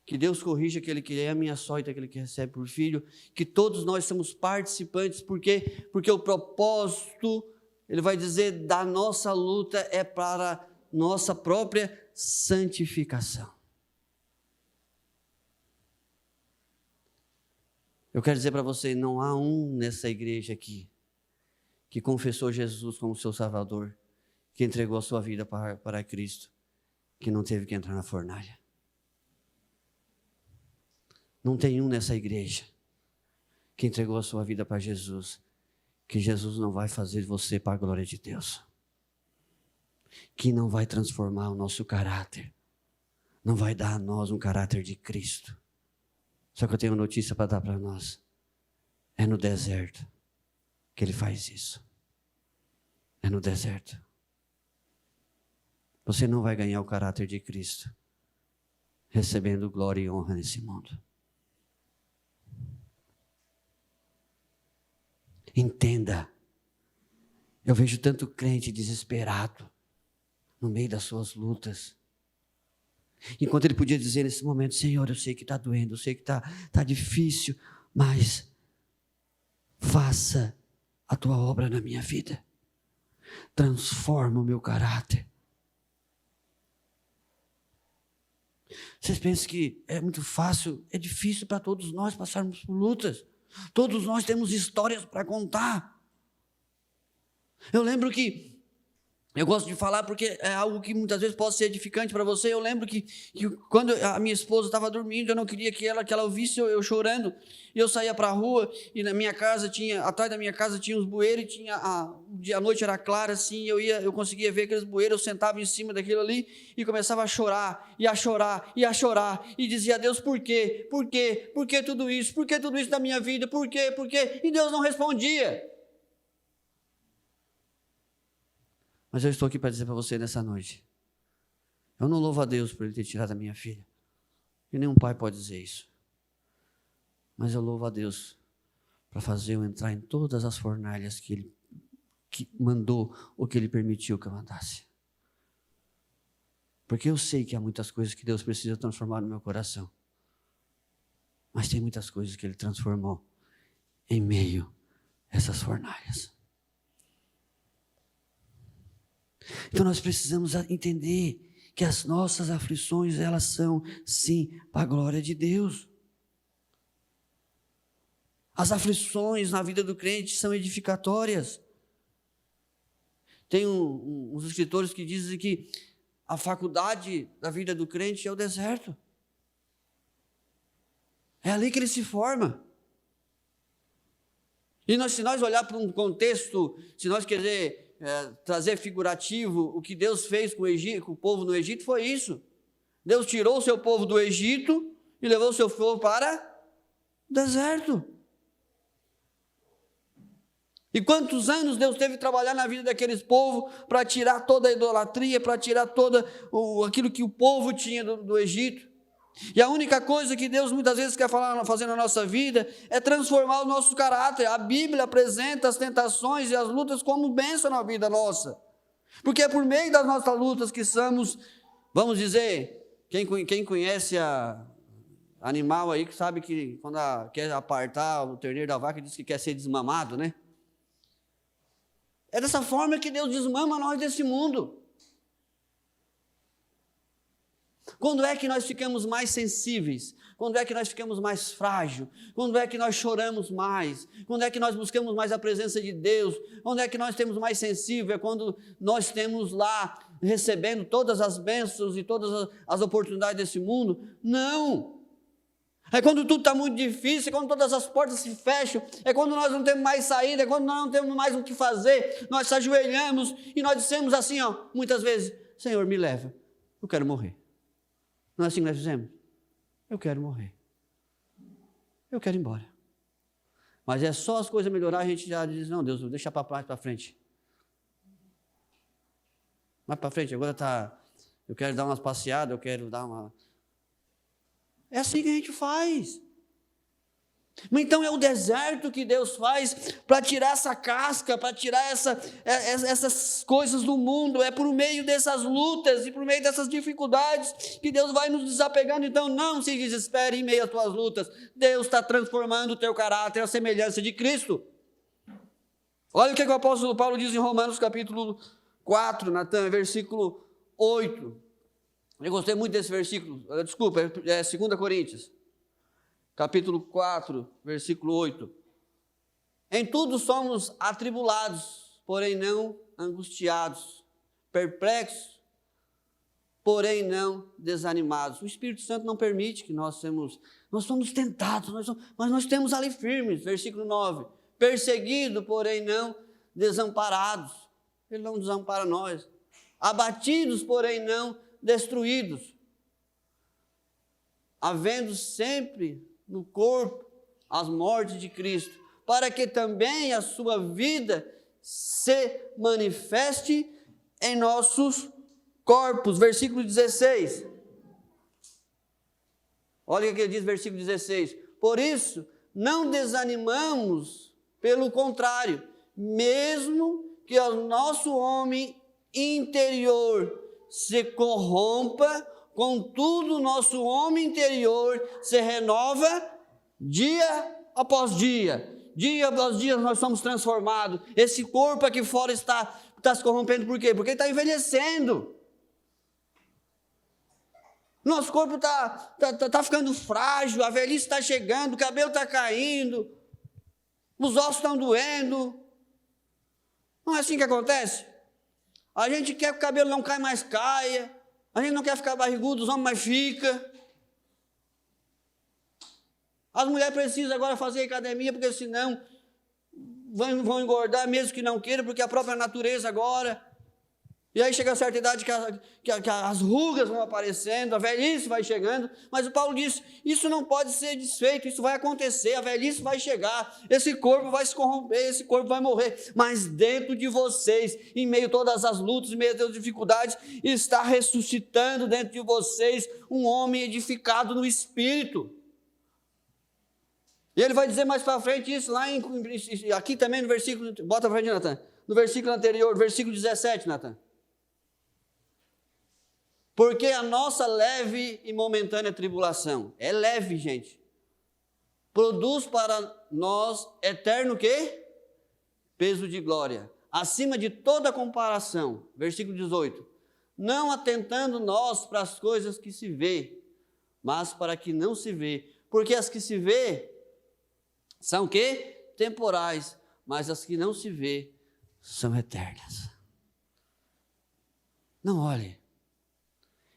que Deus corrige aquele que é ameaçoita, aquele que recebe por filho, que todos nós somos participantes, porque o propósito, ele vai dizer, da nossa luta é para nossa própria santificação. Eu quero dizer para você, não há um nessa igreja aqui que confessou Jesus como seu Salvador, que entregou a sua vida para Cristo, que não teve que entrar na fornalha. Não tem um nessa igreja que entregou a sua vida para Jesus, que Jesus não vai fazer você para a glória de Deus, que não vai transformar o nosso caráter, não vai dar a nós um caráter de Cristo. Só que eu tenho uma notícia para dar para nós. É no deserto que ele faz isso. É no deserto. Você não vai ganhar o caráter de Cristo recebendo glória e honra nesse mundo. Entenda. Eu vejo tanto crente desesperado no meio das suas lutas. Enquanto ele podia dizer nesse momento, Senhor, eu sei que está doendo, eu sei que está difícil, mas faça a tua obra na minha vida. Transforma o meu caráter. Vocês pensam que é muito fácil? É difícil para todos nós passarmos por lutas. Todos nós temos histórias para contar. Eu lembro que eu gosto de falar porque é algo que muitas vezes pode ser edificante para você. Eu lembro que quando a minha esposa estava dormindo, eu não queria que ela ouvisse eu chorando. E eu saía para a rua e na minha casa atrás da minha casa tinha uns bueiros e a noite era clara assim, eu conseguia ver aqueles bueiros, eu sentava em cima daquilo ali e começava a chorar, e a chorar, e a chorar, e dizia a Deus, por quê? Por quê? Por que tudo isso? Por que tudo isso na minha vida? Por quê? Por quê? E Deus não respondia. Mas eu estou aqui para dizer para você nessa noite, eu não louvo a Deus por Ele ter tirado a minha filha, e nenhum pai pode dizer isso, mas eu louvo a Deus para fazer eu entrar em todas as fornalhas que Ele mandou ou que Ele permitiu que eu andasse, porque eu sei que há muitas coisas que Deus precisa transformar no meu coração, mas tem muitas coisas que Ele transformou em meio a essas fornalhas. Então nós precisamos entender que as nossas aflições, elas são sim para a glória de Deus. As aflições na vida do crente são edificatórias. Tem uns escritores que dizem que a faculdade da vida do crente é o deserto. É ali que ele se forma. E se nós olhar para um contexto, se nós trazer figurativo, o que Deus fez com o povo no Egito foi isso. Deus tirou o seu povo do Egito e levou o seu povo para o deserto. E quantos anos Deus teve que trabalhar na vida daqueles povos para tirar toda a idolatria, para tirar aquilo que o povo tinha do Egito. E a única coisa que Deus muitas vezes quer fazer na nossa vida é transformar o nosso caráter. A Bíblia apresenta as tentações e as lutas como bênção na vida nossa. Porque é por meio das nossas lutas que somos, vamos dizer, quem conhece animal aí que sabe que quando quer apartar o terneiro da vaca, diz que quer ser desmamado, né? É dessa forma que Deus desmama nós desse mundo. Quando é que nós ficamos mais sensíveis? Quando é que nós ficamos mais frágeis? Quando é que nós choramos mais? Quando é que nós buscamos mais a presença de Deus? Quando é que nós temos mais sensível? É quando nós temos lá recebendo todas as bênçãos e todas as oportunidades desse mundo? Não! É quando tudo está muito difícil, é quando todas as portas se fecham, é quando nós não temos mais saída, é quando nós não temos mais o que fazer, nós se ajoelhamos e nós dissemos assim, muitas vezes, Senhor, me leva, eu quero morrer. Não é assim que nós fizemos? Eu quero morrer. Eu quero ir embora. Mas é só as coisas melhorar, a gente já diz, não, Deus, vou deixar para frente. Mais para frente, agora eu quero dar umas passeadas, eu quero dar uma... É assim que a gente faz. Então é o deserto que Deus faz para tirar essa casca, para tirar essas coisas do mundo. É por meio dessas lutas e por meio dessas dificuldades que Deus vai nos desapegando. Então não se desespere em meio às tuas lutas. Deus está transformando o teu caráter à semelhança de Cristo. Olha o que o apóstolo Paulo diz em Romanos capítulo 4, Natan, versículo 8. Eu gostei muito desse versículo. Desculpa, é 2 Coríntios. Capítulo 4, versículo 8. Em tudo somos atribulados, porém não angustiados, perplexos, porém não desanimados. O Espírito Santo não permite que nós somos tentados, mas nós temos ali firmes. Versículo 9. Perseguidos, porém não desamparados. Ele não desampara nós. Abatidos, porém não destruídos. Havendo sempre no corpo as mortes de Cristo, para que também a sua vida se manifeste em nossos corpos. Versículo 16. Olha o que ele diz, versículo 16. Por isso, não desanimamos, pelo contrário, mesmo que o nosso homem interior se corrompa, contudo, o nosso homem interior se renova dia após dia. Dia após dia nós somos transformados. Esse corpo aqui fora está se corrompendo, por quê? Porque ele está envelhecendo. Nosso corpo está ficando frágil, a velhice está chegando, o cabelo está caindo, os ossos estão doendo. Não é assim que acontece? A gente quer que o cabelo não caia. A gente não quer ficar barrigudo, os homens mais ficam. As mulheres precisam agora fazer academia, porque senão vão engordar, mesmo que não queiram, porque a própria natureza agora. E aí chega a certa idade que as rugas vão aparecendo, a velhice vai chegando. Mas o Paulo diz, isso não pode ser desfeito, isso vai acontecer, a velhice vai chegar, esse corpo vai se corromper, esse corpo vai morrer. Mas dentro de vocês, em meio a todas as lutas, em meio a todas as dificuldades, está ressuscitando dentro de vocês um homem edificado no Espírito. E ele vai dizer mais para frente isso lá, aqui também no versículo, bota para frente, Natan, no versículo anterior, versículo 17, Natan. Porque a nossa leve e momentânea tribulação, é leve, gente, produz para nós eterno quê? Peso de glória, acima de toda comparação. Versículo 18. Não atentando nós para as coisas que se vê, mas para que não se vê. Porque as que se vê são o quê? Temporais, mas as que não se vê são eternas. Não olhe.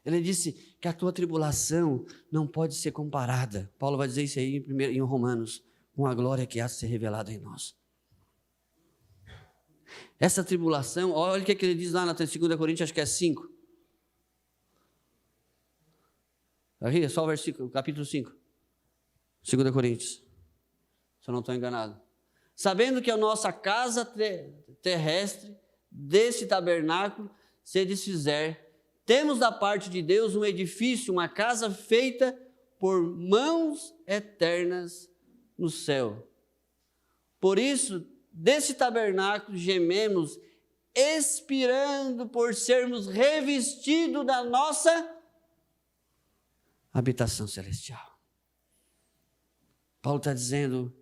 Ele disse que a tua tribulação não pode ser comparada. Paulo vai dizer isso aí em Romanos, com a glória que há de ser revelada em nós. Essa tribulação, olha o que ele diz lá na 2 Coríntios, acho que é 5. Aqui é só o versículo, capítulo 5. 2 Coríntios, se eu não estou enganado. Sabendo que a nossa casa terrestre, desse tabernáculo, se desfizer, temos da parte de Deus um edifício, uma casa feita por mãos eternas no céu. Por isso, desse tabernáculo gememos, expirando por sermos revestidos da nossa habitação celestial. Paulo está dizendo,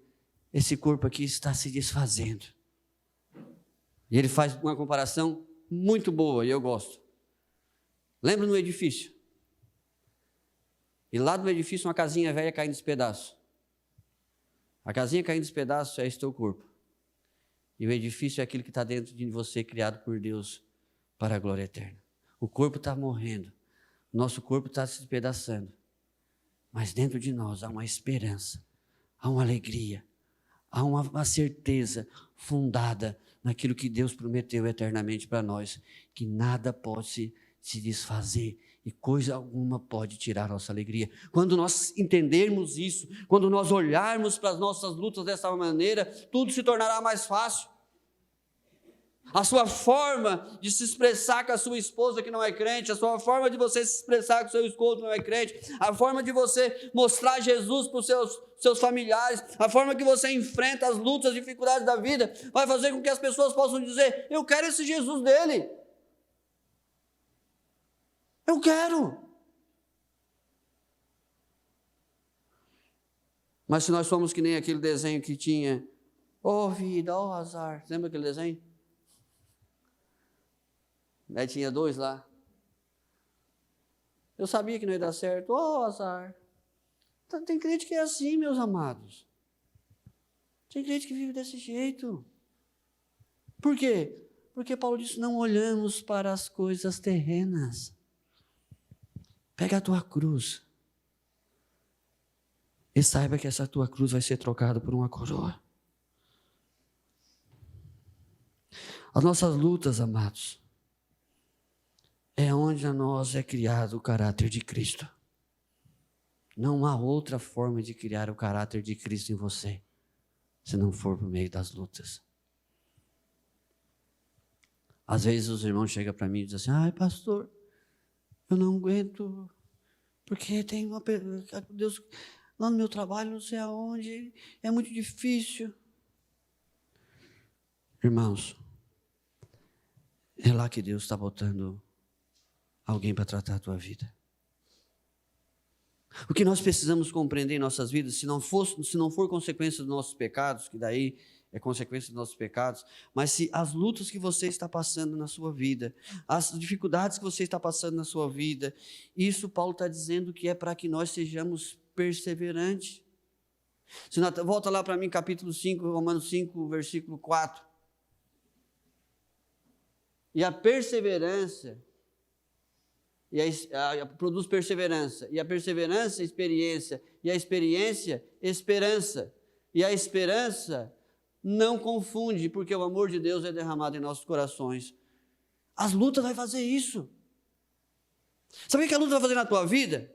esse corpo aqui está se desfazendo. E ele faz uma comparação muito boa, e eu gosto. Lembra no edifício? E lá do edifício uma casinha velha caindo nos pedaços. A casinha caindo nos pedaços é esse teu corpo. E o edifício é aquilo que está dentro de você, criado por Deus para a glória eterna. O corpo está morrendo. O nosso corpo está se despedaçando. Mas dentro de nós há uma esperança, há uma alegria, há uma certeza fundada naquilo que Deus prometeu eternamente para nós, que nada pode se desfazer e coisa alguma pode tirar nossa alegria. Quando nós entendermos isso, quando nós olharmos para as nossas lutas dessa maneira, tudo se tornará mais fácil. A sua forma de se expressar com a sua esposa que não é crente, a sua forma de você se expressar com o seu esposo que não é crente, a forma de você mostrar Jesus para os seus familiares, a forma que você enfrenta as lutas, as dificuldades da vida, vai fazer com que as pessoas possam dizer, eu quero esse Jesus dele. Eu quero. Mas se nós somos que nem aquele desenho que tinha, vida, azar, lembra aquele desenho? Aí tinha 2 lá. Eu sabia que não ia dar certo. Azar. Tem crente que é assim, meus amados. Tem crente que vive desse jeito. Por quê? Porque Paulo disse, não olhamos para as coisas terrenas. Pega a tua cruz. E saiba que essa tua cruz vai ser trocada por uma coroa. As nossas lutas, amados, é onde a nós é criado o caráter de Cristo. Não há outra forma de criar o caráter de Cristo em você, se não for por meio das lutas. Às vezes os irmãos chegam para mim e dizem assim, pastor, eu não aguento, porque tem uma... Deus, lá no meu trabalho, não sei aonde, é muito difícil. Irmãos, é lá que Deus está botando alguém para tratar a tua vida. O que nós precisamos compreender em nossas vidas, se não for consequência dos nossos pecados, que daí é consequência dos nossos pecados, mas se as lutas que você está passando na sua vida, as dificuldades que você está passando na sua vida, isso Paulo está dizendo que é para que nós sejamos perseverantes. Volta lá para mim, capítulo 5, Romanos 5, versículo 4. E a perseverança produz perseverança, e a perseverança, experiência, e a experiência, esperança, e a esperança não confunde, porque o amor de Deus é derramado em nossos corações. As lutas vão fazer isso. Sabe o que a luta vai fazer na tua vida?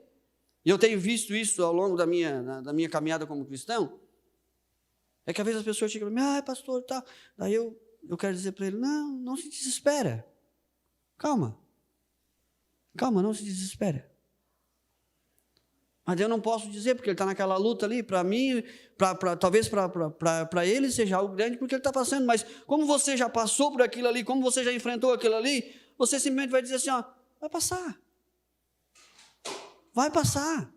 E eu tenho visto isso ao longo da minha caminhada como cristão, é que às vezes as pessoas chegam para mim, pastor, tá. Daí eu quero dizer para ele, não se desespera, calma, não se desespera. Mas eu não posso dizer, porque ele está naquela luta ali, para mim, talvez para ele seja algo grande, porque ele está passando, mas como você já passou por aquilo ali, como você já enfrentou aquilo ali, você simplesmente vai dizer assim, vai passar. Vai passar.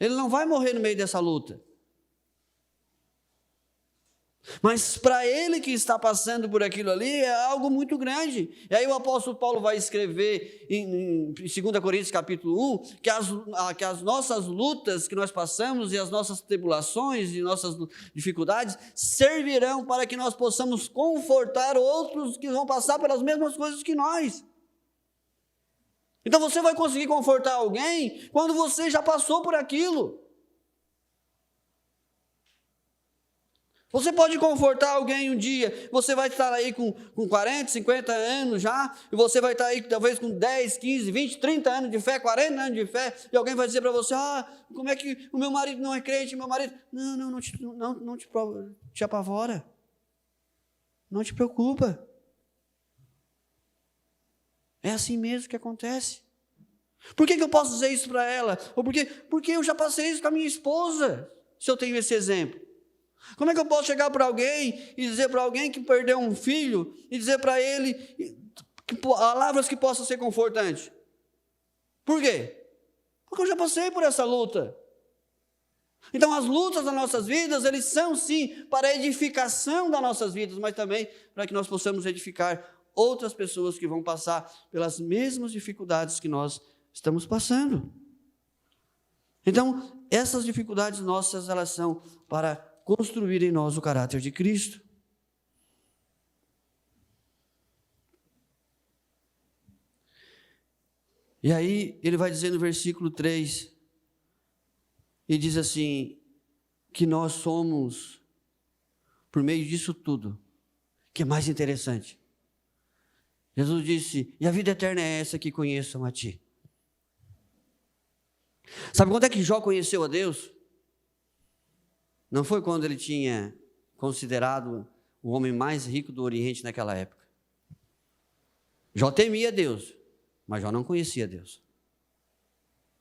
Ele não vai morrer no meio dessa luta. Mas para ele que está passando por aquilo ali, é algo muito grande. E aí o apóstolo Paulo vai escrever em 2 Coríntios capítulo 1, que as nossas lutas que nós passamos e as nossas tribulações e nossas dificuldades servirão para que nós possamos confortar outros que vão passar pelas mesmas coisas que nós. Então você vai conseguir confortar alguém quando você já passou por aquilo. Você pode confortar alguém um dia, você vai estar aí com 40, 50 anos já, e você vai estar aí talvez com 10, 15, 20, 30 anos de fé, 40 anos de fé, e alguém vai dizer para você, como é que o meu marido não é crente, meu marido... Não te apavora, não te preocupa. É assim mesmo que acontece. Por que eu posso dizer isso para ela? Ou porque eu já passei isso com a minha esposa, se eu tenho esse exemplo. Como é que eu posso chegar para alguém e dizer para alguém que perdeu um filho e dizer para ele palavras que possam ser confortantes? Por quê? Porque eu já passei por essa luta. Então, as lutas das nossas vidas, eles são sim para a edificação das nossas vidas, mas também para que nós possamos edificar outras pessoas que vão passar pelas mesmas dificuldades que nós estamos passando. Então, essas dificuldades nossas, elas são para construir em nós o caráter de Cristo. E aí, ele vai dizer no versículo 3, e diz assim, que nós somos, por meio disso tudo, que é mais interessante. Jesus disse, e a vida eterna é essa, que conheçam a Ti. Sabe quando é que Jó conheceu a Deus? Não foi quando ele tinha considerado o homem mais rico do Oriente naquela época. Jó temia Deus, mas Jó não conhecia Deus.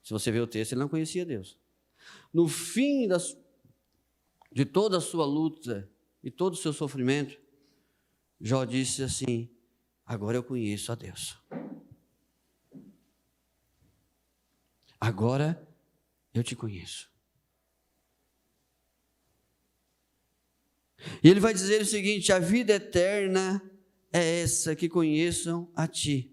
Se você ver o texto, ele não conhecia Deus. No fim de toda a sua luta e todo o seu sofrimento, Jó disse assim, agora eu conheço a Deus. Agora eu te conheço. E ele vai dizer o seguinte, a vida eterna é essa, que conheçam a Ti.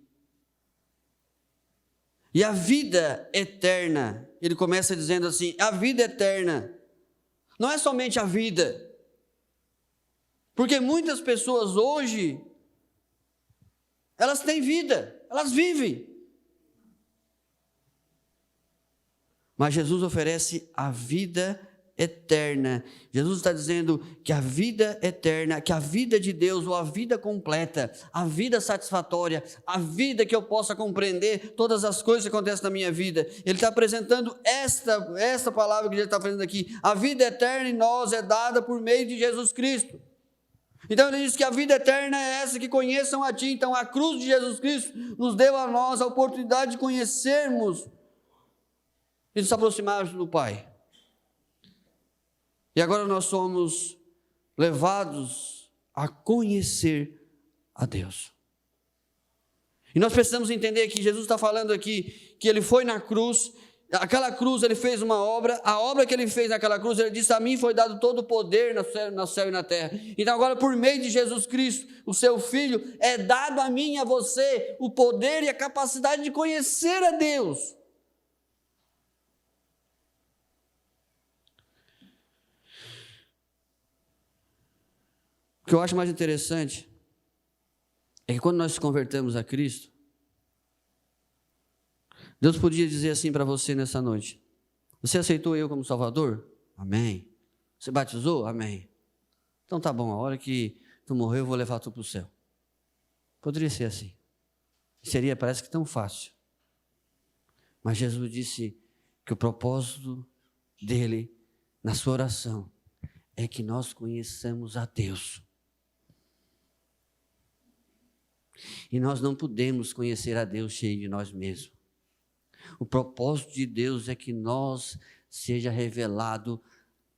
E a vida eterna, ele começa dizendo assim, a vida eterna, não é somente a vida, porque muitas pessoas hoje, elas têm vida, elas vivem, mas Jesus oferece a vida eterna. Jesus está dizendo que a vida eterna, que a vida de Deus, ou a vida completa, a vida satisfatória, a vida que eu possa compreender todas as coisas que acontecem na minha vida. Ele está apresentando esta palavra que ele está apresentando aqui. A vida eterna em nós é dada por meio de Jesus Cristo. Então ele diz que a vida eterna é essa, que conheçam a Ti. Então a cruz de Jesus Cristo nos deu a nós a oportunidade de conhecermos e nos aproximarmos do Pai. E agora nós somos levados a conhecer a Deus. E nós precisamos entender que Jesus está falando aqui, que Ele foi na cruz, aquela cruz Ele fez uma obra, a obra que Ele fez naquela cruz, Ele disse, a mim foi dado todo o poder no céu e na terra. Então agora por meio de Jesus Cristo, o Seu Filho, é dado a mim e a você o poder e a capacidade de conhecer a Deus. O que eu acho mais interessante é que quando nós nos convertemos a Cristo, Deus podia dizer assim para você nessa noite, você aceitou eu como Salvador? Amém. Você batizou? Amém. Então tá bom, a hora que tu morrer eu vou levar tu para o céu. Poderia ser assim. Seria, parece que tão fácil. Mas Jesus disse que o propósito dele na sua oração é que nós conheçamos a Deus. E nós não podemos conhecer a Deus cheio de nós mesmos. O propósito de Deus é que nós seja revelado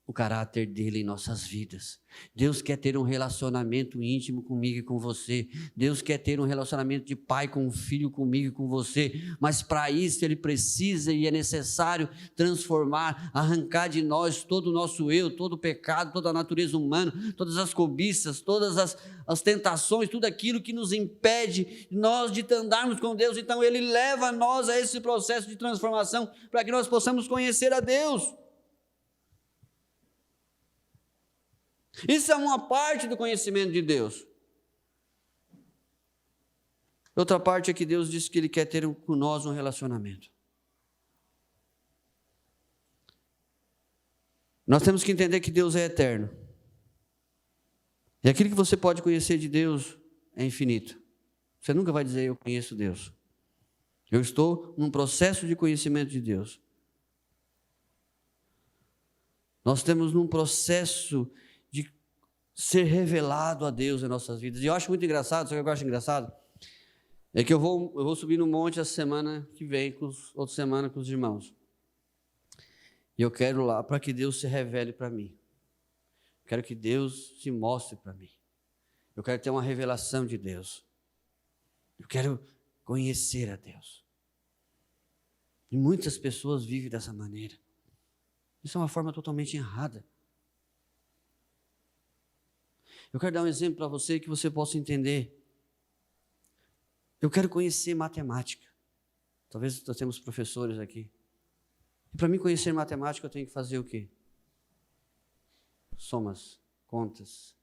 o caráter dele em nossas vidas. Deus quer ter um relacionamento íntimo comigo e com você. Deus quer ter um relacionamento de pai com o filho, comigo e com você. Mas para isso Ele precisa e é necessário transformar, arrancar de nós todo o nosso eu, todo o pecado, toda a natureza humana, todas as cobiças, todas as tentações, tudo aquilo que nos impede nós de andarmos com Deus. Então Ele leva nós a esse processo de transformação para que nós possamos conhecer a Deus. Isso é uma parte do conhecimento de Deus. Outra parte é que Deus diz que Ele quer ter com nós um relacionamento. Nós temos que entender que Deus é eterno. E aquilo que você pode conhecer de Deus é infinito. Você nunca vai dizer, eu conheço Deus. Eu estou num processo de conhecimento de Deus. Nós temos num processo de ser revelado a Deus em nossas vidas. E eu acho muito engraçado, sabe o que eu acho engraçado? É que eu vou subir no monte a semana que vem, outra semana com os irmãos. E eu quero lá para que Deus se revele para mim. Eu quero que Deus se mostre para mim. Eu quero ter uma revelação de Deus. Eu quero conhecer a Deus. E muitas pessoas vivem dessa maneira. Isso é uma forma totalmente errada. Eu quero dar um exemplo para você que você possa entender. Eu quero conhecer matemática. Talvez nós temos professores aqui. E para mim conhecer matemática eu tenho que fazer o quê? Somas, contas.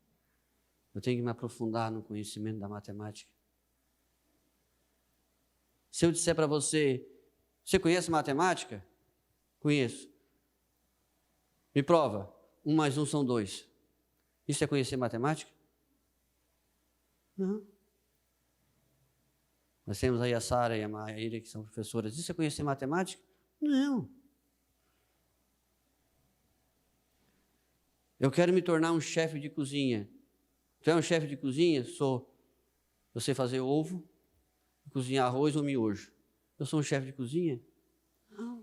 Eu tenho que me aprofundar no conhecimento da matemática. Se eu disser para você, você conhece matemática? Conheço. Me prova. 1 mais 1 são 2. Isso é conhecer matemática? Não. Nós temos aí a Sara e a Maíra, que são professoras. Isso é conhecer matemática? Não. Eu quero me tornar um chefe de cozinha. Tu é um chefe de cozinha? Sou. Eu sei fazer ovo, cozinhar arroz ou miojo. Eu sou um chefe de cozinha? Não.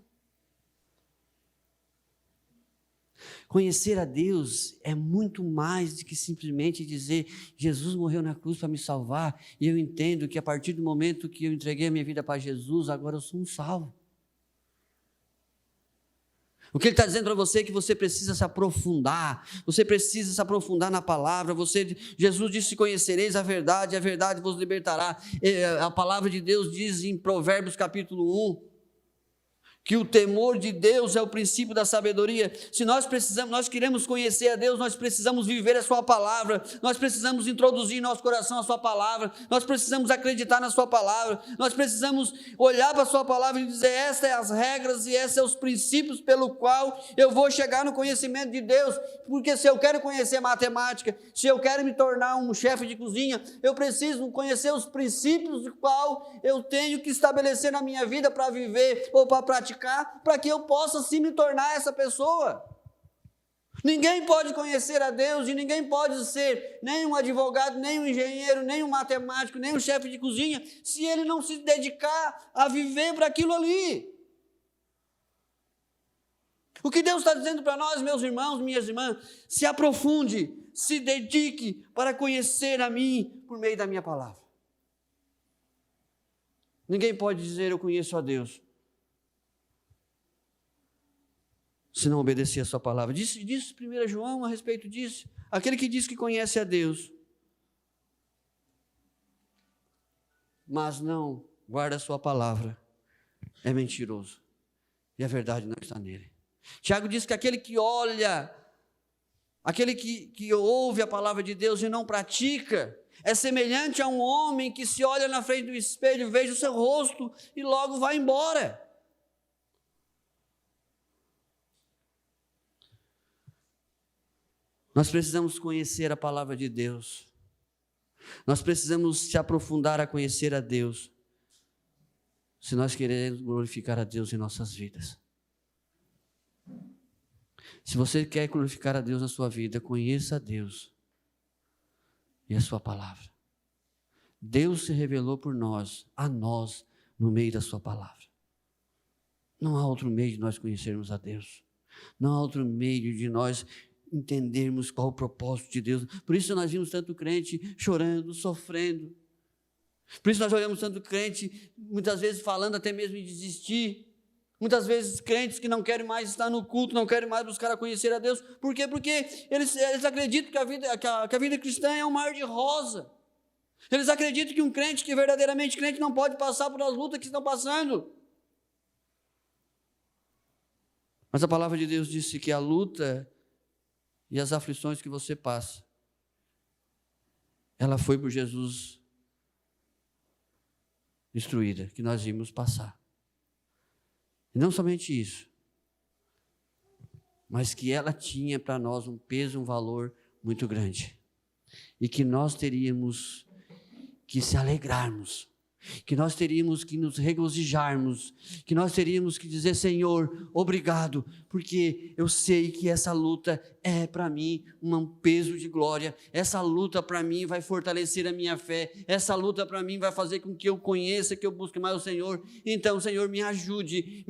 Conhecer a Deus é muito mais do que simplesmente dizer Jesus morreu na cruz para me salvar e eu entendo que a partir do momento que eu entreguei a minha vida para Jesus, agora eu sou um salvo. O que ele está dizendo para você é que você precisa se aprofundar, você precisa se aprofundar na palavra, Jesus disse, conhecereis a verdade vos libertará. A palavra de Deus diz em Provérbios capítulo 1, que o temor de Deus é o princípio da sabedoria. Se nós queremos conhecer a Deus, nós precisamos viver a sua palavra, nós precisamos introduzir em nosso coração a sua palavra, nós precisamos acreditar na sua palavra, nós precisamos olhar para a sua palavra e dizer, essas são as regras e esses são os princípios pelo qual eu vou chegar no conhecimento de Deus, porque se eu quero conhecer matemática, se eu quero me tornar um chefe de cozinha, eu preciso conhecer os princípios do qual eu tenho que estabelecer na minha vida para viver ou para praticar, para que eu possa sim me tornar essa pessoa. Ninguém pode conhecer a Deus e ninguém pode ser nem um advogado, nem um engenheiro, nem um matemático, nem um chefe de cozinha, se ele não se dedicar a viver para aquilo ali. O que Deus está dizendo para nós, meus irmãos, minhas irmãs, se aprofunde, se dedique para conhecer a mim por meio da minha palavra. Ninguém pode dizer eu conheço a Deus se não obedecer a sua palavra. Diz 1 João a respeito disso. Aquele que diz que conhece a Deus, mas não guarda a sua palavra, é mentiroso. E a verdade não está nele. Tiago diz que aquele que olha, aquele que ouve a palavra de Deus e não pratica, é semelhante a um homem que se olha na frente do espelho, veja o seu rosto e logo vai embora. Nós precisamos conhecer a palavra de Deus. Nós precisamos se aprofundar a conhecer a Deus, se nós queremos glorificar a Deus em nossas vidas. Se você quer glorificar a Deus na sua vida, conheça a Deus e a sua palavra. Deus se revelou por nós, a nós, no meio da sua palavra. Não há outro meio de nós conhecermos a Deus. Não há outro meio de nós entendermos qual o propósito de Deus. Por isso nós vimos tanto crente chorando, sofrendo. Por isso nós olhamos tanto crente, muitas vezes falando até mesmo em desistir. Muitas vezes crentes que não querem mais estar no culto, não querem mais buscar a conhecer a Deus. Por quê? Porque eles acreditam que a vida cristã é um mar de rosa. Eles acreditam que um crente que é verdadeiramente crente não pode passar por as lutas que estão passando. Mas a palavra de Deus disse que a luta e as aflições que você passa, ela foi por Jesus instruída, que nós íamos passar. E não somente isso, mas que ela tinha para nós um peso, um valor muito grande. E que nós teríamos que se alegrarmos, que nós teríamos que nos regozijarmos, que nós teríamos que dizer, Senhor, obrigado, porque eu sei que essa luta é para mim um peso de glória, essa luta para mim vai fortalecer a minha fé, essa luta para mim vai fazer com que eu conheça, que eu busque mais o Senhor. Então, Senhor, me ajude,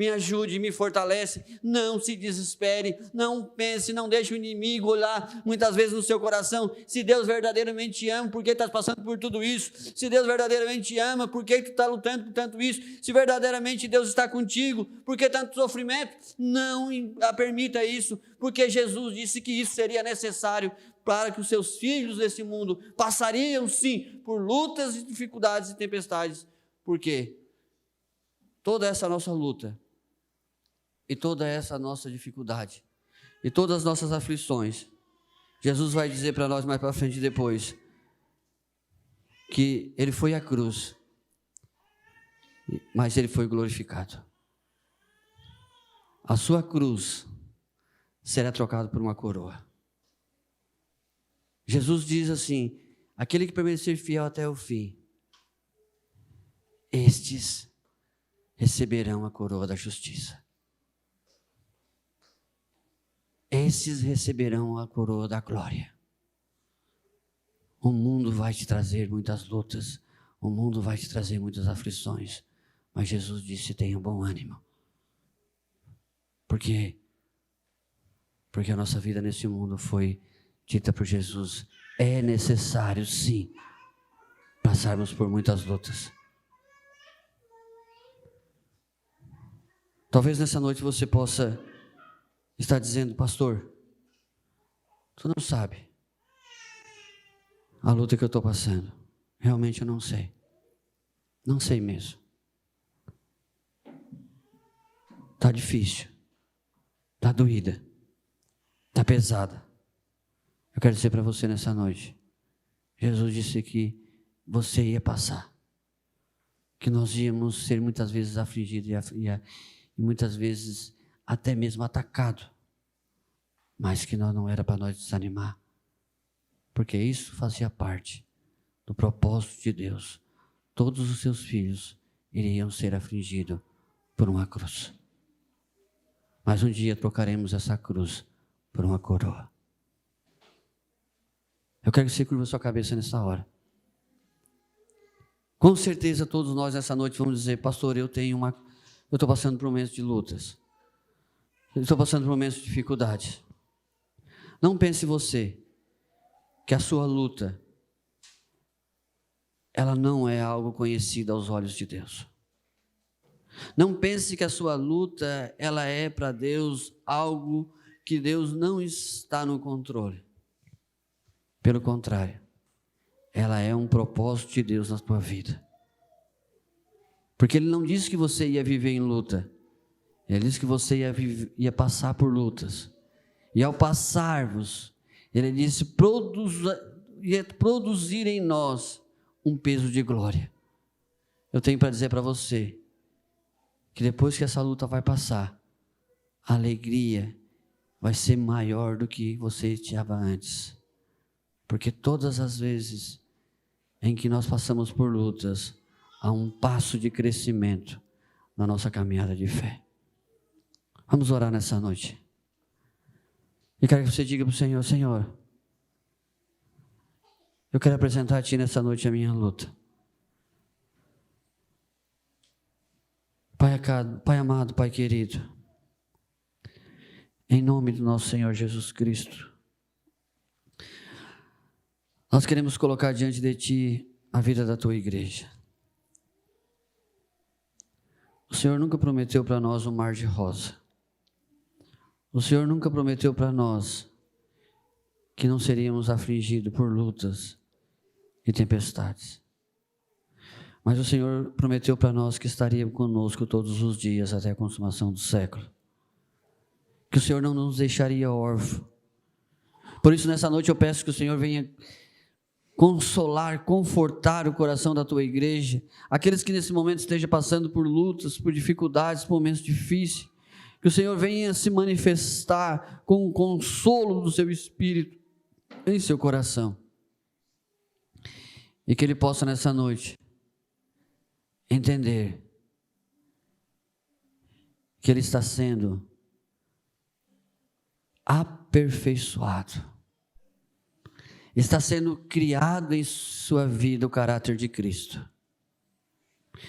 me fortalece, não se desespere, não pense, não deixe o inimigo olhar muitas vezes no seu coração. Se Deus verdadeiramente te ama, por que está passando por tudo isso? Se Deus verdadeiramente te ama, por por que tu está lutando por tanto isso? Se verdadeiramente Deus está contigo, por que tanto sofrimento? Não permita isso, porque Jesus disse que isso seria necessário para que os seus filhos desse mundo passariam sim por lutas e dificuldades e tempestades. Por quê? Toda essa nossa luta e toda essa nossa dificuldade e todas as nossas aflições, Jesus vai dizer para nós mais para frente depois, que Ele foi à cruz, mas Ele foi glorificado. A sua cruz será trocada por uma coroa. Jesus diz assim, aquele que permanecer fiel até o fim, estes receberão a coroa da justiça. Esses receberão a coroa da glória. O mundo vai te trazer muitas lutas, o mundo vai te trazer muitas aflições, mas Jesus disse, tenha bom ânimo. Porque a nossa vida nesse mundo foi dita por Jesus, é necessário sim, passarmos por muitas lutas. Talvez nessa noite você possa está dizendo, pastor, tu não sabe a luta que eu estou passando. Realmente eu não sei. Não sei mesmo. Está difícil. Está doída. Está pesada. Eu quero dizer para você nessa noite, Jesus disse que você ia passar. Que nós íamos ser muitas vezes afligidos e muitas vezes até mesmo atacado, mas que não era para nós desanimar, porque isso fazia parte do propósito de Deus. Todos os seus filhos iriam ser afligidos por uma cruz, mas um dia trocaremos essa cruz por uma coroa. Eu quero que você curva sua cabeça nessa hora. Com certeza todos nós nessa noite vamos dizer, pastor, eu estou passando por momentos de lutas. Eu estou passando por momentos de dificuldade. Não pense você que a sua luta, ela não é algo conhecido aos olhos de Deus. Não pense que a sua luta, ela é para Deus algo que Deus não está no controle. Pelo contrário, ela é um propósito de Deus na tua vida. Porque Ele não disse que você ia viver em luta. Ele disse que você ia passar por lutas. E ao passarmos, Ele disse, ia produzir em nós um peso de glória. Eu tenho para dizer para você, que depois que essa luta vai passar, a alegria vai ser maior do que você tinha antes. Porque todas as vezes em que nós passamos por lutas, há um passo de crescimento na nossa caminhada de fé. Vamos orar nessa noite. E quero que você diga para o Senhor, Senhor, eu quero apresentar a Ti nessa noite a minha luta. Pai amado, Pai querido, em nome do nosso Senhor Jesus Cristo, nós queremos colocar diante de Ti a vida da Tua igreja. O Senhor nunca prometeu para nós um mar de rosa. O Senhor nunca prometeu para nós que não seríamos afligidos por lutas e tempestades. Mas o Senhor prometeu para nós que estaria conosco todos os dias até a consumação do século. Que o Senhor não nos deixaria órfãos. Por isso, nessa noite eu peço que o Senhor venha consolar, confortar o coração da Tua igreja. Aqueles que nesse momento estejam passando por lutas, por dificuldades, por momentos difíceis. Que o Senhor venha se manifestar com o consolo do Seu Espírito em seu coração. E que Ele possa nessa noite entender que Ele está sendo aperfeiçoado. Está sendo criado em sua vida o caráter de Cristo.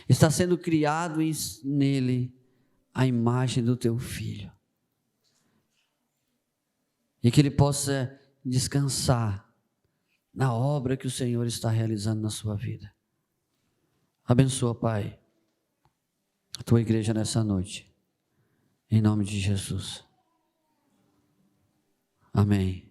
Está sendo criado nele a imagem do Teu Filho. E que ele possa descansar na obra que o Senhor está realizando na sua vida. Abençoa, Pai, a tua igreja nessa noite. Em nome de Jesus. Amém.